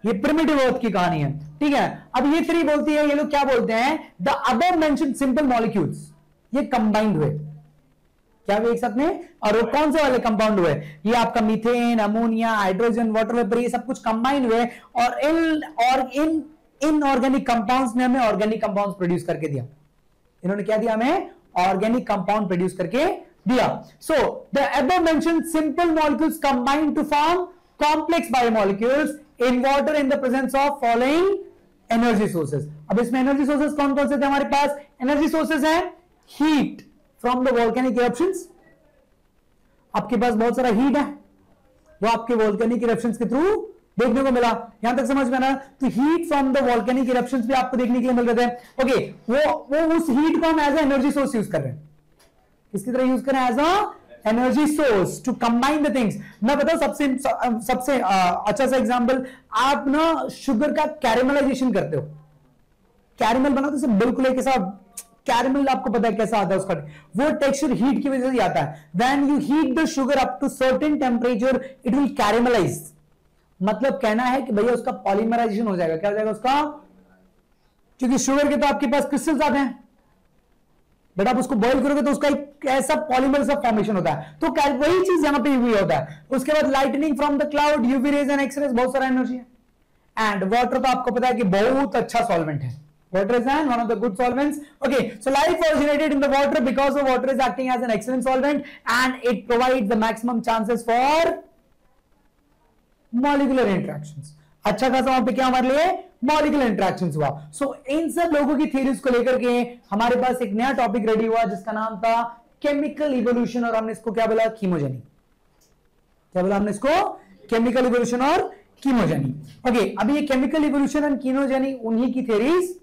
ये प्रिमिटिव अर्थ की कहानी है, ठीक है। अब ये थ्री बोलती है, ये लोग क्या बोलते हैं, the above mentioned simple molecules, ये कंबाइंड हुए, क्या हुए एक साथ में, और वो कौन से वाले कंपाउंड हुए, ये आपका methane, ammonia, hydrogen, water vapour, ये सब कुछ कंबाइंड हुए और इन इनऑर्गेनिक कंपाउंड्स ने हमें ऑर्गेनिक कंपाउंड्स प्रोड्यूस करके दिया। इन्होंने क्या दिया हमें, ऑर्गेनिक कंपाउंड प्रोड्यूस करके दिया। So the above mentioned simple molecules combined to form complex biomolecules in water in the presence of following energy sources. अब इसमें एनर्जी सोर्सेज कौन कौन से थे हमारे पास, एनर्जी सोर्सेज है heat from the volcanic eruptions, आपके पास बहुत सारा हीट है, वो आपके वोल्केनिक इरप्शंस के थ्रू देखने को मिला। यहां तक समझ में आना, तो heat from the volcanic eruptions भी आपको देखने के लिए मिल रहे थे। ओके, वो उस हीट को हम as a energy source use कर रहे हैं, किसकी तरह यूज कर रहे हैं, as a energy source to combine the things. मैं बताऊं सबसे अच्छा सा एग्जांपल, आप ना शुगर का कैरेमलाइजेशन करते हो, कैरेमल बनाते हो बिल्कुल एक ऐसा कैरेमल, आपको पता है कैसा आता है उसका, वो टेक्सचर हीट की वजह से आता है। When you heat the sugar up to certain temperature it will caramelise, मतलब कहना है कि भैया उसका पॉलीमराइजेशन हो जाएगा। क्या हो जाएगा उसका, क्योंकि शुगर के तो आपके पास क्रिस्टल्स आते हैं, बट आप उसको बॉइल करोगे तो उसका एक ऐसा पॉलीमर सा फॉर्मेशन होता है। तो वही चीज यहां पे यूवी होता है। उसके बाद lightning from the cloud, UV rays and x rays, बहुत सारा एनर्जी है। एंड वाटर तो आपको पता है कि बहुत अच्छा सॉल्वेंट है, water is one of the good solvents. Okay, so life originated in the water because of water is acting as an excellent solvent and it provides the maximum chances for molecular interactions. अच्छा खासा वहां पे क्या हमारे लिए molecular interactions हुआ। सो इन सब लोगों की थ्योरीज को लेकर के हमारे पास एक नया टॉपिक रेडी हुआ जिसका नाम था केमिकल इवोल्यूशन, और हमने इसको क्या बोला, कीमोजेनी। क्या बोला हमने इसको, केमिकल इवोल्यूशन और कीमोजेनी। ओके, अभी ये केमिकल इवोल्यूशन एंड कीमोजेनी उन्हीं की थ्योरीज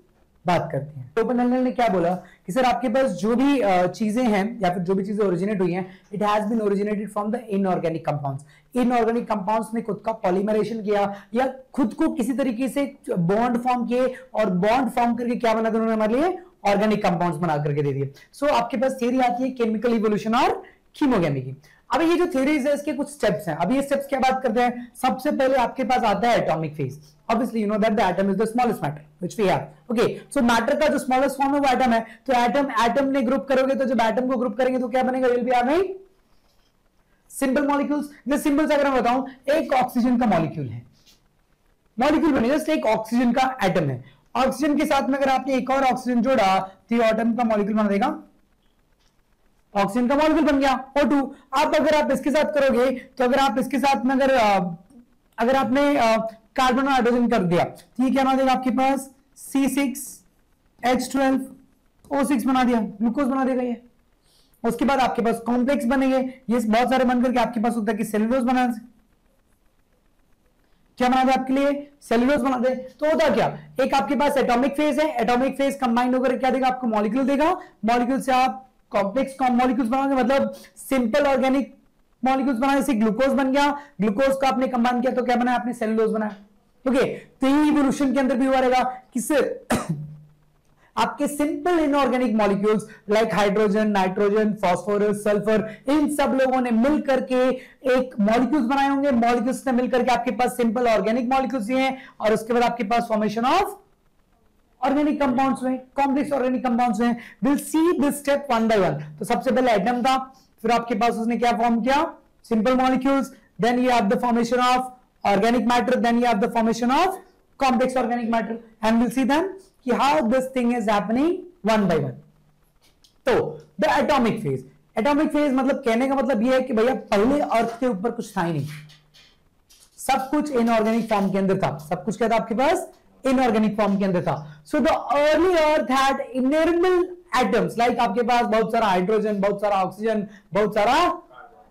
बात करते हैं। ओपनहेलर ने क्या बोला कि सर आपके पास जो भी चीजें हैं या फिर जो भी चीजें ओरिजिनेट हुई हैं, it has been originated from the inorganic compounds. Inorganic compounds ने खुद का पॉलीमरेशन किया या खुद को किसी तरीके से बॉन्ड फॉर्म किए और बॉन्ड फॉर्म करके क्या बना दिया उन्होंने हमारे लिए, ऑर्गेनिक कंपाउंड्स बना करके दे दिए। सो आपके पास थियरी आती है केमिकल इवोल्यूशन और कीमोगेमी की। अब ये जो थ्योरीज है इसके कुछ स्टेप्स हैं। अभी ये स्टेप्स क्या बात करते हैं, सबसे पहले आपके पास आता है atomic phase. Obviously you know that the atom is the smallest matter which we have. Okay, so matter का जो smallest form है वो atom है। तो atom ने ग्रुप करोगे तो जब atom को ग्रुप करेंगे तो क्या बनेगा, will be having simple molecules। जैसे सिंपल से अगर मैं बताऊं, एक ऑक्सीजन का मॉलिक्यूल है, मॉलिक्यूल बनेगा, जस्ट एक ऑक्सीजन का एटम है। ऑक्सीजन के साथ में अगर आपने एक और ऑक्सीजन जोड़ा तो ये एटम का मॉलिक्यूल बना देगा, ऑक्सीजन का मॉलिक्यूल बन गया O2। अब अगर आप इसके साथ करोगे तो अगर आप इसके साथ में अगर आपने कार्बन और हाइड्रोजन कर दिया तो ये क्या बना देगा आपके पास, C6H12O6 बना दिया, ग्लूकोज बना देगा ये। उसके बाद आपके पास कॉम्प्लेक्स बनेंगे, ये बहुत सारे बनकर के आपके पास होता है कि सेलुलोज बना दे, क्या बना दे आपके लिए, सेलुलोज बना दे। तो होता क्या, एक आपके पास एटॉमिक फेज है, एटॉमिक फेज कंबाइंड होकर क्या देगा आपको, मॉलिक्यूल देगा। मॉलिक्यूल से आप कॉम्प्लेक्स मॉलिक्यूल्स बनाओगे, मतलब सिंपल ऑर्गेनिक मॉलिक्यूल्स बनाए, जैसे ग्लूकोज बन गया, ग्लूकोज का आपने कंबाइन किया तो क्या बनाया आपने, सेलुलोज बनाया। ओके, तो ये इवोल्यूशन के अंदर भी हुआ रहेगा, किससे आपके simple inorganic molecules like hydrogen, nitrogen, phosphorus, sulphur, इन सब लोगों ने मिलकर के एक मॉलिक्यूल्स बनाए होंगे। मॉलिक्यूल्स ने मिलकर के आपके पास सिंपल ऑर्गेनिक मॉलिक्यूल्स हैं और उसके बाद आपके पास फॉर्मेशन ऑफ ऑर्गेनिक कंपाउंड्स में, कॉम्प्लेक्स ऑर्गेनिक कंपाउंड्स में। Will see this step one by one. तो सबसे पहले एटम था, फिर आपके पास उसने क्या फॉर्म किया, simple molecules, then you have the formation of organic matter, then you have the formation of complex organic matter, and we'll see then कि how this thing is happening one by one। तो the atomic phase, atomic phase मतलब कहने का मतलब ये है कि भैया पहले अर्थ के ऊपर कुछ था ही नहीं, सब कुछ इनऑर्गेनिक फॉर्म के अंदर था, सब कुछ क्या था आपके पास, इनऑर्गेनिक फॉर्म के अंदर था। So the early earth had enormous atoms, like आपके पास बहुत सारा हाइड्रोजन, बहुत सारा ऑक्सीजन, बहुत सारा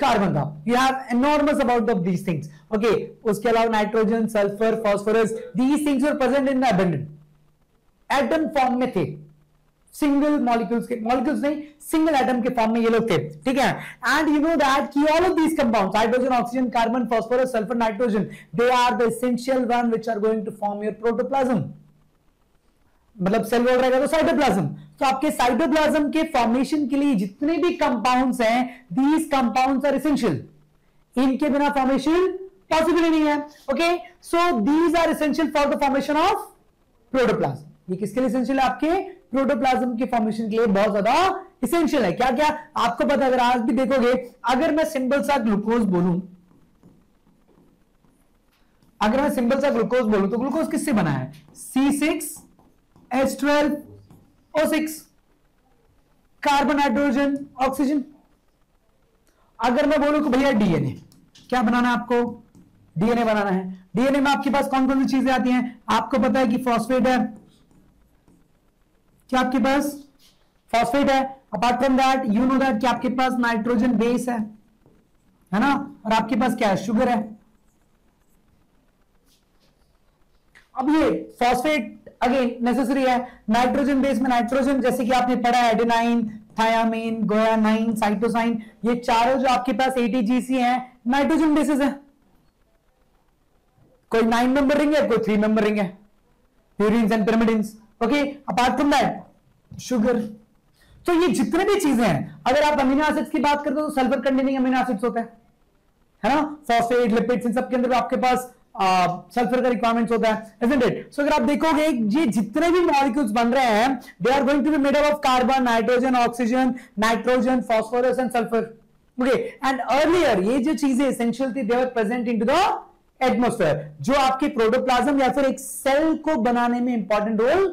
कार्बन था। You have enormous about of these things. Okay, उसके अलावा nitrogen, sulphur, phosphorus, these things were present in abundant, atom form में थे, सिंगल मॉलिक्यूल्स के, मॉलिक्यूल्स नहीं, सिंगल एटम के फॉर्म में ये लोग थे, ठीक है। एंड यू नो दैट कि all of these compounds, hydrogen, oxygen, carbon, phosphorus, sulphur, nitrogen, they are the essential one which are going to form your protoplasm. मतलब सेल वॉल रहेगा तो साइटोप्लाज्म। तो आपके साइटोप्लाज्म के फॉर्मेशन के लिए जितने भी कंपाउंड्स हैं, दीज कंपाउंड्स आर एसेंशियल, इनके बिना फॉर्मेशन पॉसिबल नहीं है। Okay, so these are essential for the formation of protoplasm. ये किसके लिए एसेंशियल है, आपके प्रोटोप्लाज्म के फॉर्मेशन के लिए बहुत ज्यादा एसेंशियल है। क्या क्या आपको पता है, अगर आज भी देखोगे, अगर मैं सिंपल सा ग्लूकोज बोलूं, अगर मैं सिंपल सा ग्लूकोज बोलूं तो ग्लूकोज किससे बना है, C6H12O6, कार्बन, हाइड्रोजन, ऑक्सीजन। अगर मैं बोलूं कि भैया डीएनए, क्या बनाना है आपको, डीएनए बनाना है। डीएनए में आपके पास कौन कौन सी चीजें आती हैं, आपको पता है कि फॉस्फेट है, क्या आपके पास फॉस्फेट है। Apart from that you know that कि आपके पास नाइट्रोजन बेस है ना, और आपके पास क्या है, शुगर है। अब ये फॉस्फेट अगेन नेसेसरी है, नाइट्रोजन बेस में नाइट्रोजन, जैसे कि आपने पढ़ा है एडेनाइन, थायामीन, गुआनाइन, साइटोसाइन, ये चारों जो आपके पास एटीजीसी हैं, नाइट्रोजन बेसिस है। कोई 9 मेंबर रिंग है, कोई 3 मेंबर रिंग है, purines and pyrimidines. Okay, apart from that sugar. तो ये जितने भी चीजें हैं, अगर आप अमीनो एसिड्स की बात करते हो तो सल्फर कंटेनिंग अमीनो एसिड्स होते हैं, है ना, फॉस्फेट, लिपिड्स, इन सब के अंदर आपके पास सल्फर का रिक्वायरमेंट्स होता है, isn't it? So अगर आप देखोगे ये जितने भी मॉलिक्यूल्स बन रहे हैं, they are going to be made up of carbon, nitrogen, oxygen, nitrogen, phosphorus and sulphur. Okay, and earlier ये जो चीजें एसेंशियल थी, they were present into the atmosphere, जो आपके प्रोटोप्लाज्म या फिर एक सेल को बनाने में इंपॉर्टेंट रोल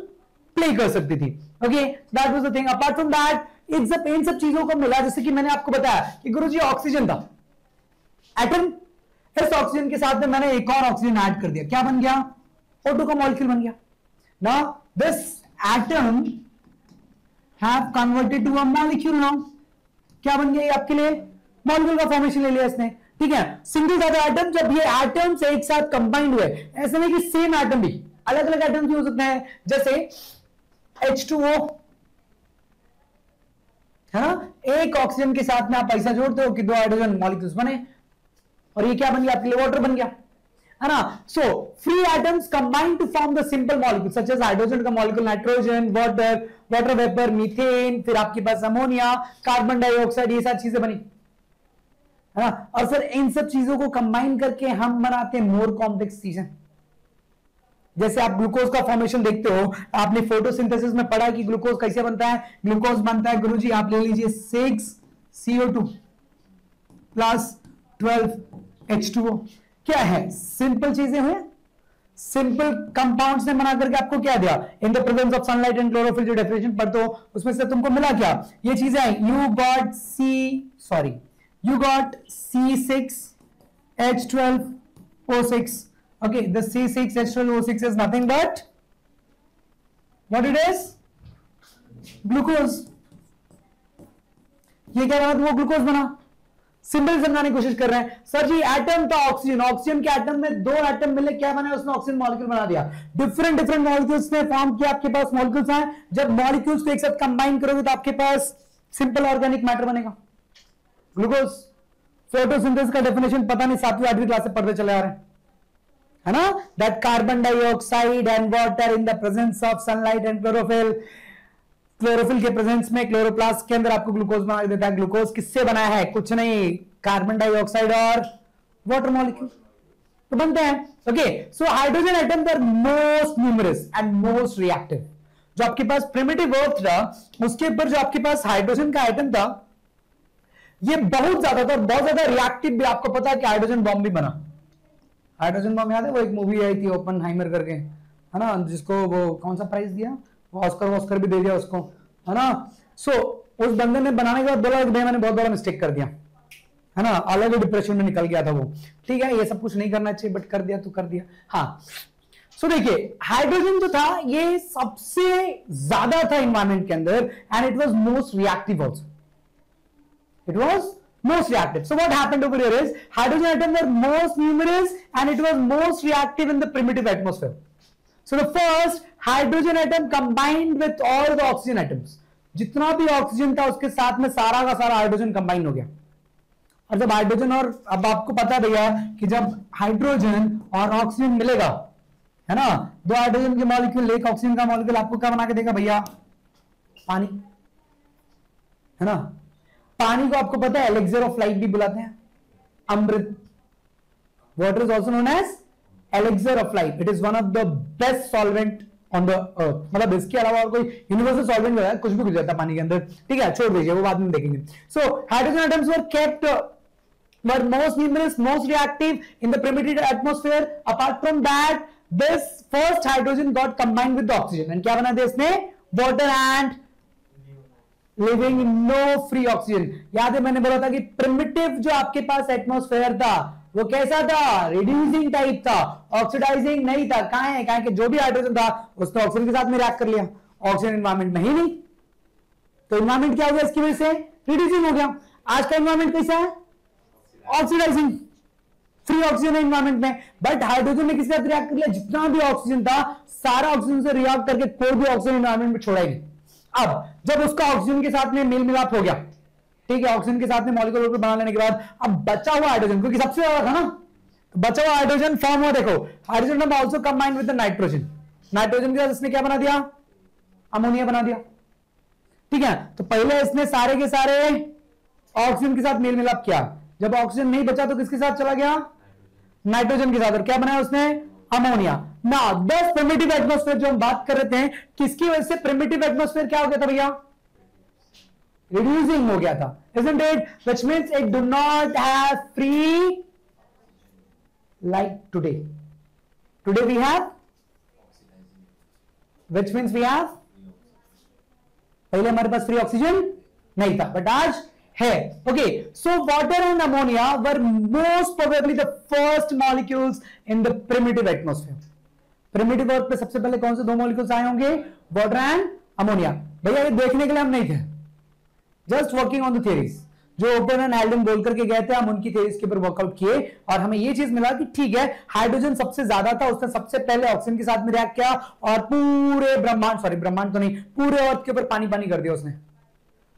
प्ले कर सकती थी। Okay, that was the thing. Apart from that in सब चीजों को मिला, जैसे कि मैंने आपको बताया कि गुरुजी ऑक्सीजन था, एटम, इस ऑक्सीजन के साथ में मैंने एक और ऑक्सीजन ऐड कर दिया, क्या बन गया, O2 का मॉलिक्यूल बन गया। Now this atom have converted to a molecule. Now क्या बन गया ये आपके लिए, मॉलिक्यूल का फॉर्मेशन ले लिया इसने। ठीक है, सिंगल ज्यादा एटम, जब ये एटम्स एक साथ कंबाइंड हुए, ऐसा नहीं कि सेम एटम भी, अलग अलग एटम्स भी हो सकते हैं, जैसे H2O है ना, एक ऑक्सीजन के साथ में आप ऐसा जोड़ते हो कि दो हाइड्रोजन मॉलिक्यूल्स बने, और ये क्या बन गया आपके लिए, वाटर बन गया, है ना। So free atoms combine to form the simple molecule such as hydrogen का molecule nitrogen, water, water vapour, methane, फिर आपके पास अमोनिया, कार्बन डाइऑक्साइड, ये सारी चीजें बनी, है ना। और सर इन सब चीजों को कंबाइन करके हम बनाते हैं मोर कॉम्प्लेक्स चीजें। जैसे आप ग्लूकोज का फॉर्मेशन देखते हो, आपने फोटोसिंथेसिस में पढ़ा कि ग्लूकोज कैसे बनता है, ग्लूकोज बनता है गुरुजी, आप ले लीजिए 6CO2 प्लस 12H2O। क्या है, सिंपल चीजें हुई, सिंपल कंपाउंड्स ने बना करके आपको क्या दिया, इन the presence of sunlight and chlorophyll, जो डेफिनेशन पढ़ते हो उसमें से तुमको मिला क्या, ये चीजें, you got C6H12O6. Okay, the C6H12O6 is nothing but what it is, glucose. ये क्या बना, वो ग्लूकोज बना। सिंपल समझाने की कोशिश कर रहे हैं सर जी, एटम था ऑक्सीजन, ऑक्सीजन के एटम में दो एटम मिले, क्या बना, उसने ऑक्सीजन मॉलिक्यूल बना दिया, डिफरेंट डिफरेंट मॉलिक्यूल्स ने फॉर्म किया, आपके पास मॉलिक्यूल्स हैं, जब मॉलिक्यूल्स को एक साथ कंबाइन करोगे तो आपके पास सिंपल ऑर्गेनिक मैटर बनेगा, ग्लूकोज। फोटोसिंथेसिस का डेफिनेशन पता नहीं 7वीं 8वीं क्लास से पढ़ते चले आ रहे हैं, है ना, that carbon dioxide and water in the presence of sunlight and chlorophyll, chlorophyll के प्रेजेंस में क्लोरोप्लास्ट के अंदर आपको ग्लूकोज बना देता है। ग्लूकोज किससे बना है, कुछ नहीं, कार्बन डाइऑक्साइड और वाटर मॉलिक्यूल तो बनते हैं। Okay, so hydrogen atoms are most numerous and most reactive. जो आपके पास प्रिमिटिव अर्थ था, उसके ऊपर जो आपके पास हाइड्रोजन का एटम था, ये बहुत ज्यादा था, बहुत ज्यादा रिएक्टिव भी। आपको पता है कि हाइड्रोजन बॉम्ब भी बना, हाइड्रोजन बॉम्ब याद है, वो एक मूवी आई थी ओपनहाइमर करके, है ना, जिसको वो कौन सा प्राइज दिया, ऑस्कर भी दे दिया उसको, है ना। सो उस बंदे ने बनाने के बाद बोला कि मैंने बहुत बड़ा मिस्टेक कर दिया, है ना, अलग डिप्रेशन में निकल गया था वो। ठीक है, ये सब कुछ नहीं करना चाहिए, बट कर दिया तो कर दिया। हाँ, सो देखिए, हाइड्रोजन जो था ये सबसे ज्यादा था इन्वायरमेंट के अंदर, and it was most reactive also, it was most reactive. So what happened over here is hydrogen atoms were most numerous and it was most reactive in the primitive atmosphere. So the first hydrogen atom combined with all the oxygen atoms. जितना भी oxygen था उसके साथ में सारा का सारा hydrogen combine हो गया। और जब हाइड्रोजन, और अब आपको पता भैया कि जब हाइड्रोजन और ऑक्सीजन मिलेगा, है ना, दो हाइड्रोजन के मॉलिक्यूल, एक ऑक्सीजन का मॉलिक्यूल आपको क्या बना के देगा भैया, पानी, है ना। पानी को आपको पता है एलेक्सर ऑफ लाइफ भी बुलाते हैं, अमृत। Water is also known as elixir of life. It is one of the best solvent on the earth. मतलब इसके अलावा और कोई यूनिवर्सल सॉल्वेंट है, कुछ भी कुछ जाता है पानी के अंदर। ठीक है, छोड़ दीजिए, वो बाद में देखेंगे। सो hydrogen atoms were kept, were most numerous, most reactive in the primitive atmosphere. Apart from that, this first hydrogen got combined with the oxygen and क्या बना दिया इसने, water and living no free oxygen. याद है मैंने बोला था कि प्रिमिटिव जो आपके पास एटमॉस्फेयर था वो कैसा था, रिड्यूसिंग टाइप था, ऑक्सीडाइजिंग नहीं था। कहां है, कहां कि जो भी हाइड्रोजन था उसने ऑक्सीजन के साथ में रिएक्ट कर लिया, ऑक्सीजन एनवायरमेंट में ही नहीं, तो एनवायरमेंट क्या हो गया इसकी वजह से, रिड्यूसिंग हो गया। आज का एनवायरमेंट कैसा है, ऑक्सीडाइजिंग, फ्री ऑक्सीजन है एनवायरमेंट में। बट हाइड्रोजन ने किसके साथ रिएक्ट कर लिया, जितना भी ऑक्सीजन था सारा ऑक्सीजन से रिएक्ट करके कोई भी ऑक्सीजन एनवायरमेंट में छोड़ा ही नहीं। अब जब उसका ऑक्सीजन के साथ में मेल मिलाप हो गया, ठीक है, ऑक्सीजन के साथ में मॉलिक्यूल बना लेने के बाद अब बचा हुआ हाइड्रोजन, क्योंकि सबसे ज्यादा था ना, तो बचा हुआ हाइड्रोजन फॉर्म हुआ, देखो hydrogen also combined with the nitrogen, nitrogen के साथ इसने क्या बना दिया, अमोनिया बना दिया। ठीक है, तो पहले इसने सारे के सारे ऑक्सीजन के साथ मेल मिलाप किया, जब ऑक्सीजन नहीं बचा तो किसके साथ चला गया, नाइट्रोजन के साथ, और क्या बनाया उसने, अमोनिया। ना 10 प्रिमिटिव एटमॉस्फेयर जो हम बात कर रहे थे, किसकी वजह से प्रिमिटिव एटमॉस्फेयर क्या हो गया था भैया, रिड्यूसिंग हो गया था, isn't it? Which means it do not have free like today. Today we have, which means we have, पहले हमारे पास फ्री ऑक्सीजन नहीं था, बट आज है। Okay, so water and ammonia were most probably the first molecules in the primitive atmosphere. Primitive earth पे सबसे पहले कौन से दो मॉलिक्यूल्स आए होंगे, वाटर एंड अमोनिया। भैया ये देखने के लिए हम नहीं थे, just working on the theories. जो ओपन एंड एल्डन बोल करके गए थे, हम उनकी थ्योरीज के ऊपर वर्कआउट किए और हमें ये चीज मिला कि ठीक है, हाइड्रोजन सबसे ज्यादा था, उसने सबसे पहले ऑक्सीजन के साथ में रिएक्ट किया और पूरे ब्रह्मांड तो नहीं, पूरे अर्थ के ऊपर पानी पानी कर दिया उसने।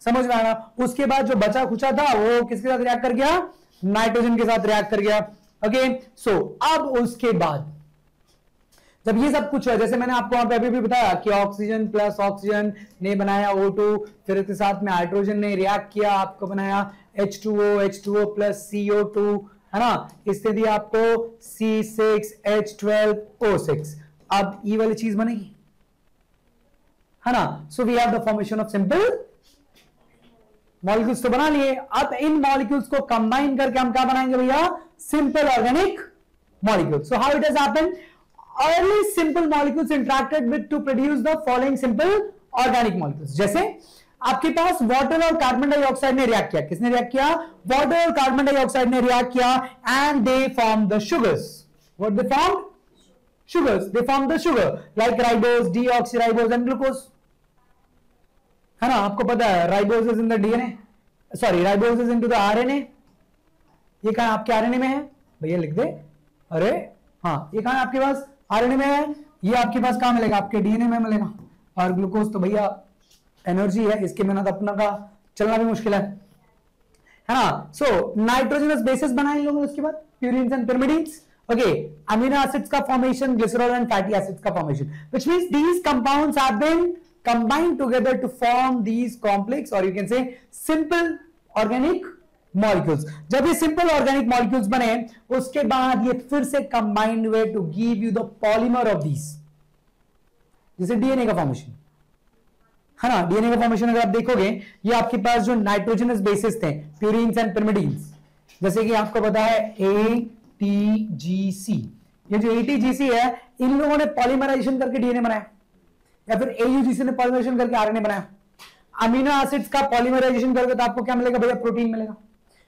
समझ में आया? उसके बाद जो बचा खुचा था वो किसके साथ रिएक्ट कर गया? नाइट्रोजन के साथ रिएक्ट कर गया। ओके, सो अब उसके बाद जब ये सब कुछ है, जैसे मैंने आपको वहां पे अभी भी बताया कि ऑक्सीजन प्लस ऑक्सीजन ने बनाया O2, फिर इसके साथ में हाइड्रोजन ने रिएक्ट किया, आपको बनाया H2O प्लस CO2, है ना, इससे दिया आपको C6H12O6। अब ये वाली चीज बनेगी, है ना। So we have the formation of simple molecules तो बना लिए। अब इन मॉलिक्यूल्स को कंबाइन करके हम क्या बनाएंगे भैया? Simple organic molecules. So how it has happened? early simple molecules interacted with to produce the following simple organic molecules। जैसे आपके पास वाटर और कार्बन डाइऑक्साइड ने रिएक्ट किया। किसने रिएक्ट किया? वाटर और कार्बन डाइऑक्साइड ने रिएक्ट किया and they form the sugars. What they form? Sugars. They form the sugar like ribose, deoxyribose and glucose, है ना। आपको पता है ribose is in the DNA, sorry ribose is into the RNA. ये कहां आपके आरएनए में है भैया? लिख दे। अरे हाँ, ये कहां आपके पास? आरएनए में है। ये आपके पास कहां मिलेगा? आपके डीएनए में मिलेगा। और ग्लूकोज तो भैया एनर्जी है, इसके बिना तो अपना का चलना भी मुश्किल है ना। सो नाइट्रोजनस बेसिस बनाए इन लोगों ने, उसके बाद purines and pyrimidines. Okay, amino acids का formation, glycerol and fatty acids का formation, which means these compounds have been combined together to form these complex और you can say simple organic molecules. जब ये सिंपल ऑर्गेनिक मॉलिक्यूल्स बने, उसके बाद ये फिर से कंबाइंड हुए to give you the polymer of these, जैसे डीएनए का फॉर्मेशन, है ना। डीएनए का फॉर्मेशन अगर आप देखोगे, ये आपके पास जो नाइट्रोजनस बेसिस थे, प्यूरिन्स एंड पिरिमिडीन्स, जैसे कि आपको पता है ATGC। ये जो ATGC है, इन लोगों ने पॉलीमराइजेशन करके डीएनए बनाया, या फिर AUGC ने पॉलीमराइजेशन करके आरएनए बनाया। अमीनो एसिड्स का पॉलीमराइजेशन करके तो आपको क्या मिलेगा भैया? प्रोटीन मिलेगा,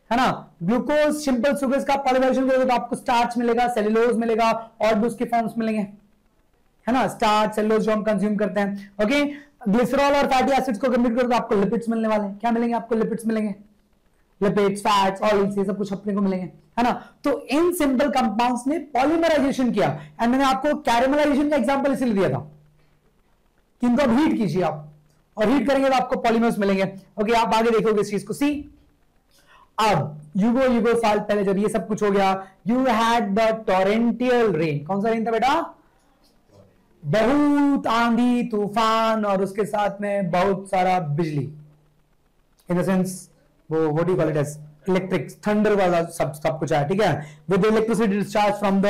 है ना। ग्लूकोज, सिंपल सुगर्स का पॉलीमराइजेशन करोगे तो आपको स्टार्च मिलेगा, सेलुलोज मिलेगा और भी उसके फॉर्म्स मिलेंगे, है ना। स्टार्च, सेलुलोज जो हम कंज्यूम करते हैं। ओके, ग्लिसरॉल और फैटी एसिड्स को कंप्लीट करोगे तो आपको लिपिड्स मिलने वाले हैं। क्या मिलेंगे आपको? लिपिड्स मिलेंगे, लिपिड्स, फैट्स, ऑयल्स, ये सब कुछ अपने को मिलेंगे, है ना। तो इन सिंपल कंपाउंड्स ने पॉलीमराइजेशन किया। एंड मैंने आपको कैरेमलाइजेशन का एग्जांपल इसलिए दिया था कि इनको अब हीट कीजिए आप, और हीट करेंगे तो आपको पॉलीमर्स मिलेंगे। ओके, आप आगे देखोगे इस चीज को। सी, अब युगो साल पहले जब ये सब कुछ हो गया, you had the torrential rain. कौन सा रेन था बेटा? बहुत आंधी तूफान और उसके साथ में बहुत सारा बिजली, इन द सेंस वो what do call it as electric thunder वाला सब कुछ है, ठीक है। With electricity discharge from the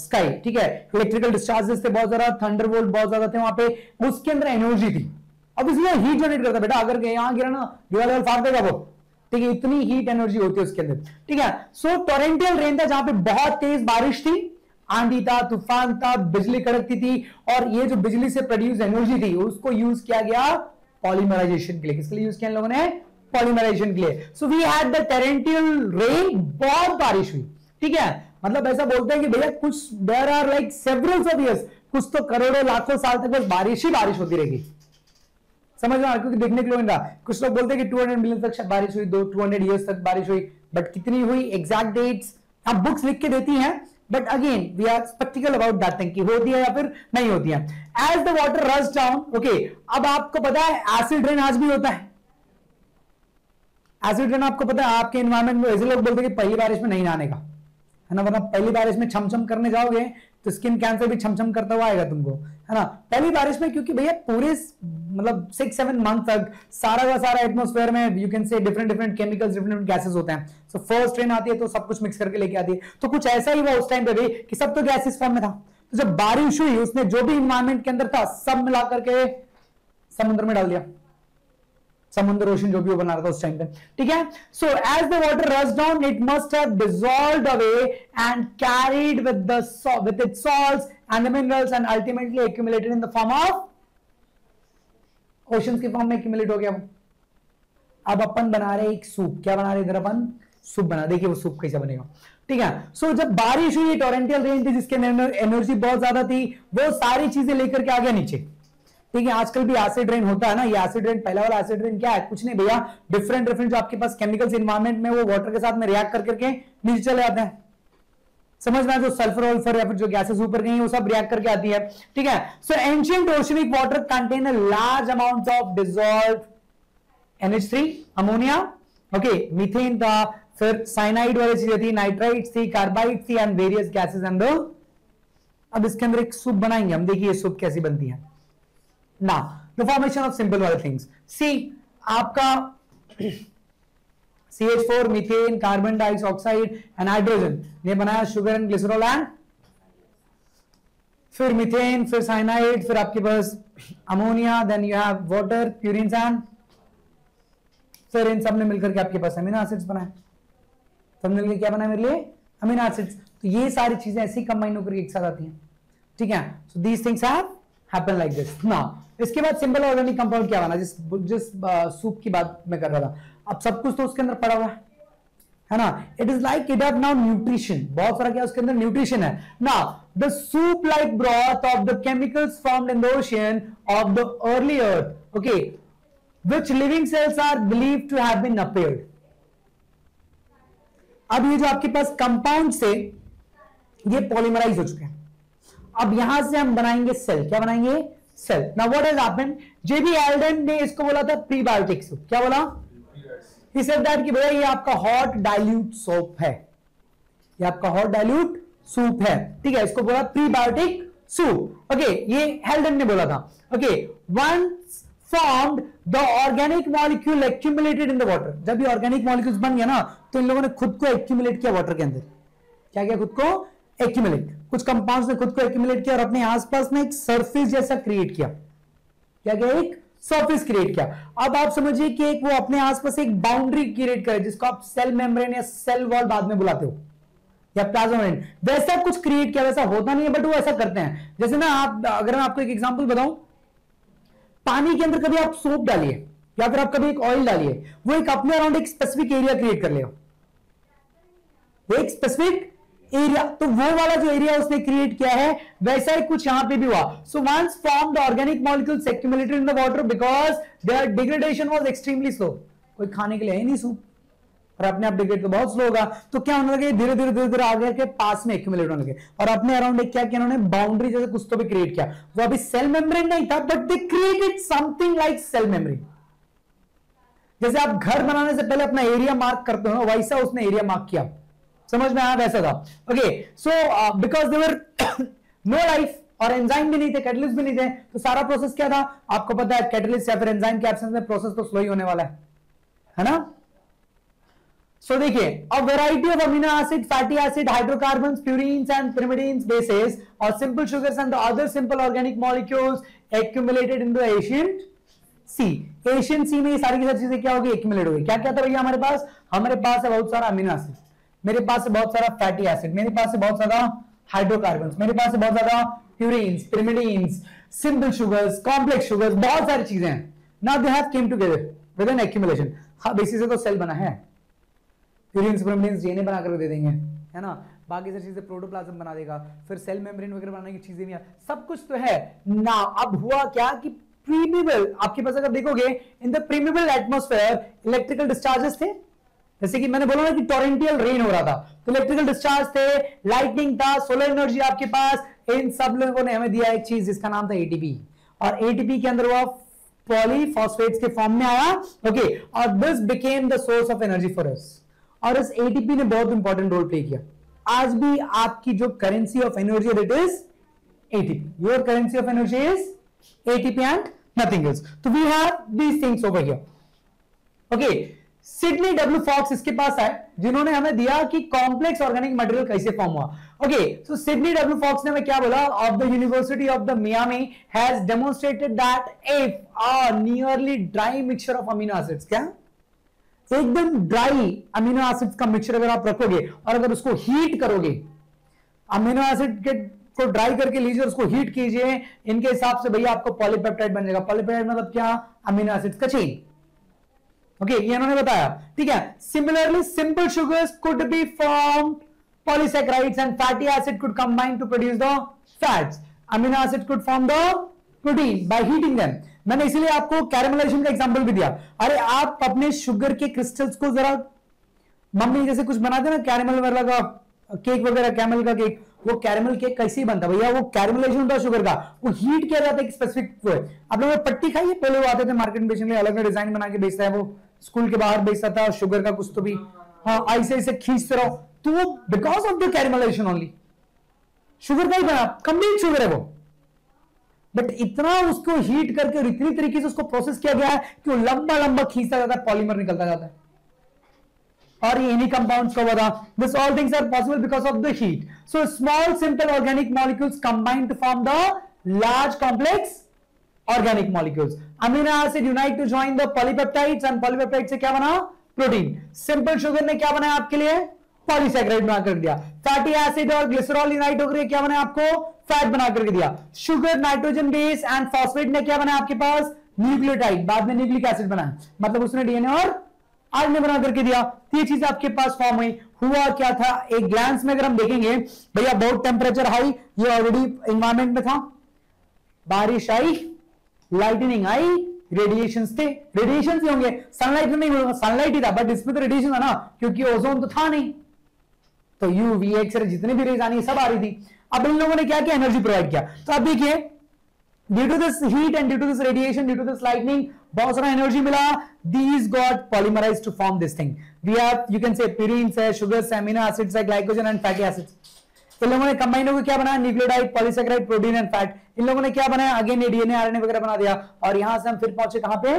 sky, ठीक है। इलेक्ट्रिकल डिस्चार्जेस थे बहुत ज्यादा, थंडर बोल्ट बहुत ज्यादा थे वहां पे, उसके अंदर एनर्जी थी। अब इसलिए हीट जनरेट करता बेटा, अगर यहां गिरा ना दीवार फाड़ देगा वो, ठीक है। इतनी हीट एनर्जी होती है उसके अंदर, ठीक है। सो टोरेंटियल रेन था जहां पे बहुत तेज बारिश थी, आंधी था, तूफान था, बिजली कड़कती थी, और ये जो बिजली से प्रोड्यूस एनर्जी थी उसको यूज किया गया पॉलीमराइजेशन के लिए। किसके लिए यूज किया इन लोगों ने? पॉलीमराइजेशन के लिए। So we had the torrential rain, बहुत बारिश हुई, ठीक है। मतलब ऐसा बोलते हैं कि भैया कुछ there are like severals of years, कुछ तो करोड़ों लाखों साल तक बस बारिश ही बारिश होती रहेगी। समझ में? क्योंकि देखने के लिए मिला, कुछ लोग बोलते हैं कि 200 मिलियन तक बारिश हुई, 200 ईयर्स तक बारिश हुई, बट कितनी हुई एग्जैक्ट डेट्स आप बुक्स लिख के देती हैं, but again we are sceptical about that thing कि होती है या फिर नहीं होती है। As the water rush down, okay, अब आपको पता है एसिड रेन आज भी होता है। एसिड रेन आपको पता है आपके एनवायरमेंट में ऐसे लोग बोलते हैं कि पहली बारिश में नहीं नहाने का, है ना, वरना पहली बारिश में छमछम करने जाओगे तो स्किन कैंसर भी छमछम करता हुआ आएगा तुमको, है ना। पहली बारिश में, क्योंकि भैया पूरे मतलब 6-7 मंथ तक सारा का सारा एटमॉस्फेयर में यू कैन से डिफरेंट केमिकल्स, डिफरेंट गैसेस होते हैं। सो फर्स्ट रेन आती है तो सब कुछ मिक्स करके लेके आती है। तो कुछ ऐसा ही हुआ उस टाइम पे भी कि सब तो गैसेस फॉर्म में था। तो जब बारिश हुई उसने जो भी इन्वायरमेंट के अंदर था सब मिला करके समुद्र में डाल दिया, समुद्र ओशन जो भी वो बना रहा था उस टाइम पे, ठीक है। So as the water rush down it must have dissolved away and carried with its salts and the minerals and ultimately accumulated in the form of oceans के फॉर्म में एक्यूमुलेट हो गया वो। अब अपन बना रहे एक सूप, क्या बना रहे इधर अपन? सूप बना, देखिए वो सूप कैसे बनेगा, ठीक है। सो जब बारिश हुई, टोरेंटियल रेन थी जिसके अंदर एनर्जी बहुत ज्यादा थी, वो सारी चीजें लेकर के आ गया नीचे, ठीक है, आजकल भी एसिड रेन होता है ना, ये एसिड रेन, पहला वाला एसिड रेन क्या है, कुछ नहीं भैया, डिफरेंट डिफरेंट जो आपके पास केमिकल्स इन्वायरमेंट में वो वाटर के साथ में रिएक्ट कर करके नीचे चले जाते हैं, समझ में, जो सल्फर वल्फर या फिर जो गैसेस ऊपर गई वो सब रिएक्ट करके आती है, ठीक है। So ancient oceanic water contain a large amount of dissolved NH3 ammonia, okay, methane था, फिर साइनाइड वाली चीजें थी, नाइट्राइट्स थी, कार्बाइड थी एंड वेरियस गैसेस एंड अब इसके अंदर एक सूप बनाएंगे हम, देखिए सूप कैसी बनती है ना। द फॉर्मेशन ऑफ सिंपल वाले थिंग्स, सी आपका CH4, methane, carbon dioxide and hydrogen, ने बनाया शुगर एंड ग्लिसरॉल एंड फिर मीथेन, फिर साइनाइड, फिर आपके पास ammonia, then you have water, purine and फिर इन सब ने मिलकर के आपके पास अमीनो एसिड्स बनाए, सब मिलकर क्या बना मेरे लिए, अमीनो एसिड्स। तो ये सारी चीजें ऐसी कंबाइन होकर एक साथ आती हैं, ठीक है। So these things have happen like this. Now इसके बाद सिंपल ऑर्गेनिक कंपाउंड क्या बना, जिस सूप की बात मैं कर रहा था, अब सब कुछ तो उसके अंदर पड़ा हुआ है ना। It is like it have now nutrition, बहुत सारा क्या उसके अंदर न्यूट्रिशन है। Now the soup like broth of the chemicals formed in the ocean of the early earth, okay, which living cells are believed to have been appeared। अब ये जो आपके पास कंपाउंड से ये पॉलीमराइज हो चुके हैं, अब यहां से हम बनाएंगे सेल, क्या बनाएंगे, cell. Now what has happened, J B Haldane ने इसको बोला था प्रीबायोटिक सूप, क्या बोला, ही सेड दैट कि भैया ये आपका हॉट डाइल्यूट सूप है, ये आपका हॉट डाइल्यूट सूप है, ठीक है, इसको बोला प्रीबायोटिक सूप, ओके, ये हेल्डन ने बोला था, okay. Once formed the organic molecule accumulated in the water, जब ये ऑर्गेनिक मॉलिक्यूल्स बन गया ना तो इन लोगों ने खुद को एक्यूमुलेट किया वाटर के अंदर, क्या किया, खुद को एक्यूमुलेट, कुछ कंपाउंड्स ने खुद को एक्यूमुलेट किया और अपने आसपास में एक सरफेस जैसा क्रिएट किया, क्या किया, एक सरफेस क्रिएट किया। अब आप समझिए कि एक वो अपने आसपास एक बाउंड्री क्रिएट करे जिसको आप सेल मेम्ब्रेन या सेल वॉल बाद में बुलाते हो, या प्लाज्मा मेम्ब्रेन, वैसा कुछ क्रिएट किया, वैसा होता नहीं है बट वो ऐसा करते हैं। जैसे ना आप, अगर मैं आपको एक एग्जांपल बताऊं, पानी के अंदर कभी आप सोप डालिए या फिर आप कभी एक ऑयल डालिए, वो एक अपने अराउंड एक स्पेसिफिक एरिया क्रिएट कर लेगा, वो एक स्पेसिफिक एरिया, तो वो वाला जो एरिया उसने क्रिएट किया है वैसा ही कुछ यहां पे भी हुआ। So once formed organic molecules accumulated in the water because their degradation was extremely slow, कोई खाने के लिए है नहीं सूप और अपने आप डिग्रेड तो बहुत स्लो होगा, तो क्या होने लगे, धीरे धीरे धीरे धीरे आगे के पास में एक्यूमुलेट होने लगे और अपने अराउंड एक क्या किया उन्होंने, बाउंड्री जैसे कुछ तो भी क्रिएट किया। वो अभी सेल मेम्ब्रेन नहीं था but they created something like cell membrane. जैसे आप घर बनाने से पहले अपना एरिया मार्क करते हो वैसा उसने एरिया मार्क किया, समझ में आया, वैसा था, okay. So because there no life और एंजाइम भी नहीं थे, कैटलिस्ट भी नहीं थे, तो सारा प्रोसेस क्या था आपको पता है, कैटलिस्ट या फिर एंजाइम के एब्सेंस में प्रोसेस तो स्लो ही होने वाला है ना। सो देखिए, a variety of amino acid, fatty acid, hydrocarbons, purines and pyrimidines, bases और simple sugars and other simple organic molecules accumulated in the ancient sea. Ancient sea में ये सारी की सारी चीजें क्या होगी, एक्यूमुलेट होगी। क्या क्या था भैया हमारे पास है बहुत सारा अमीनो एसिड, मेरे पास है बहुत सारा फैटी एसिड, मेरे पास है बहुत सारा हाइड्रोकार्बन्स, मेरे पास है बहुत ज्यादा purines, pyrimidines, simple sugars, complex sugars, बहुत सारी चीजें हैं। Now they have came together with an accumulation. Basis से तो सेल बना है, प्यूरिन्स, pyrimidines डीएनए बना कर दे देंगे, है ना, बाकी सारी चीजें प्रोटोप्लाज्म बना देगा, फिर सेल मेम्ब्रेन वगैरह बनाने की चीजें भी सब कुछ तो है ना। अब हुआ क्या कि प्रीमेबल, आपके पास अगर देखोगे in the primeval atmosphere electrical discharges थे, जैसे कि मैंने बोला ना कि टोरेंटियल रेन हो रहा था तो इलेक्ट्रिकल डिस्चार्ज थे, लाइटनिंग था, सोलर एनर्जी आपके पास, इन सब लोगों ने हमें दिया एक चीज जिसका नाम था एटीपी, और एटीपी के अंदर वो पॉलीफॉस्फेट्स के फॉर्म में आया, ओके, और this became the source of energy for us. और इस एटीपी ने बहुत इंपॉर्टेंट रोल प्ले किया। आज भी आपकी जो currency of energy it is ATP, your currency of energy is ATP and nothing else. तो we have these things over here, okay. Sidney W Fox इसके पास आए जिन्होंने हमें दिया कि कॉम्प्लेक्स ऑर्गेनिक मटेरियल कैसे फॉर्म हुआ, okay. So Sidney W Fox ने हमें क्या बोला, of the University of the Miami has demonstrated that if a nearly dry mixture of amino acids, क्या एकदम ड्राई अमीनो एसिड्स का मिक्सचर अगर आप रखोगे और अगर उसको हीट करोगे, अमीनो एसिड के को ड्राई करके लीजिए, उसको हीट कीजिए, इनके हिसाब से भैया आपको पॉलीपेप्टाइड बन जाएगा। पॉलीपेप्टाइड मतलब क्या, अमीनो एसिड्स का चेन, ओके, ये इन्होंने बताया, ठीक है। Similarly simple sugars could be formed polysaccharides and fatty acid could combine to produce the fats, amino acid could form the protein by heating them. मैंने इसीलिए आपको कैरेमलाइजेशन का एग्जांपल भी दिया। अरे आप अपने शुगर के क्रिस्टल्स को जरा, मम्मी जैसे कुछ बनाते ना कैरेमल वगैरह का केक वगैरह, कैरमल का केक, वो कैरेमल केक कैसे बनता है भैया, वो कैरेमलाइजेशन होता है शुगर का, वो हीट किया जाता है एक स्पेसिफिक वो है। आप लोगों ने पट्टी खाई है, पहले वो आते थे मार्केट में बेचने के लिए, अलग डिजाइन बना के बेचता है, वो स्कूल के बाहर बेचता था शुगर का कुछ तो भी, हाँ ऐसे ऐसे खींचते रहो, तो वो because of the caramelisation only sugar का ही बना, कंप्लीट शुगर है वो, बट इतना उसको हीट करके और इतनी तरीके से उसको प्रोसेस किया गया है कि वो लंबा लंबा खींचता जाता है, पॉलीमर निकलता जाता है, और ये इन्हीं कंपाउंड्स को बता। This all things are possible because of the heat. So small simple organic molecules combine to form the large complex organic molecules. Amino acid unite to join the polypeptides, and polypeptide से क्या बना, protein. Simple sugar ने क्या बनाया आपके लिए, polysaccharide बना कर दिया। फैटी एसिड और ग्लिसरॉल यूनाइट होकर क्या बनाया आपको, फैट बना करके दिया। Sugar, nitrogen base and phosphate ने क्या बनाया आपके पास, न्यूक्लियोटाइड, बाद में न्यूक्लिक एसिड बनाया, मतलब उसने डीएनए और आरएनए बना करके दिया। ये चीज आपके पास फॉर्म हुई। हुआ क्या था, एक ग्लांस में अगर हम देखेंगे भैया, बहुत टेम्परेचर हाई, ये ऑलरेडी एनवायरमेंट में था, बारिश आई, लाइटनिंग आई, रेडिएशन थे, रेडिएशन भी होंगे, सनलाइट में नहीं बोलूंगा, सनलाइट ही था, बट इसमें तो रेडिएशन था ना, क्योंकि ओजोन तो था नहीं, तो यूवी एक्सरे जितनी भी रेज आनी सब आ रही थी। अब इन लोगों ने क्या किया, एनर्जी प्रोवाइड किया। तो अब देखिए, due to this heat and due to this radiation, due to this lightning, बहुत सारा एनर्जी मिला, these got polymerized to form this thing. We have, you can say purines है, sugars है, amino acids है, glycogen and fatty acids। इन लोगों ने combine होकर क्या बनाया, nucleotide, polysaccharide, protein and fat. इन लोगों ने क्या बनाया, अगेन डीएनए आरएनए वगैरह बना दिया, और यहां से हम फिर पहुंचे कहां पे,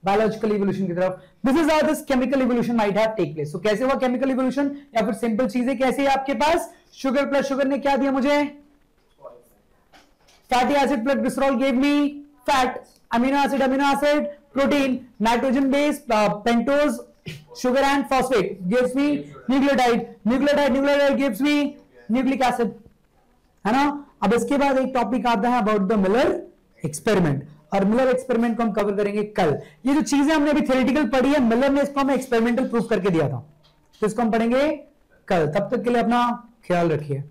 बायोलॉजिकल इवोल्यूशन की तरफ। This is how this chemical evolution might have take place. सो कैसे हुआ केमिकल इवोल्यूशन, या फिर सिंपल चीजें कैसे है आपके पास, शुगर प्लस शुगर ने क्या दिया मुझे, fatty acid plus glycerol gave me fat, amino acid protein, nitrogen base, pentose, sugar and phosphate gives me nucleotide gives me nucleic acid, है ना। अब इसके बाद एक टॉपिक आता है अबाउट द मिलर एक्सपेरिमेंट, और मिलर एक्सपेरिमेंट को हम कवर करेंगे कल। ये जो चीजें हमने अभी थ्योरेटिकल पढ़ी है, मिलर ने इसको हमें एक्सपेरिमेंटल प्रूफ करके दिया था, तो इसको हम पढ़ेंगे कल। तब तक के लिए अपना ख्याल रखिए।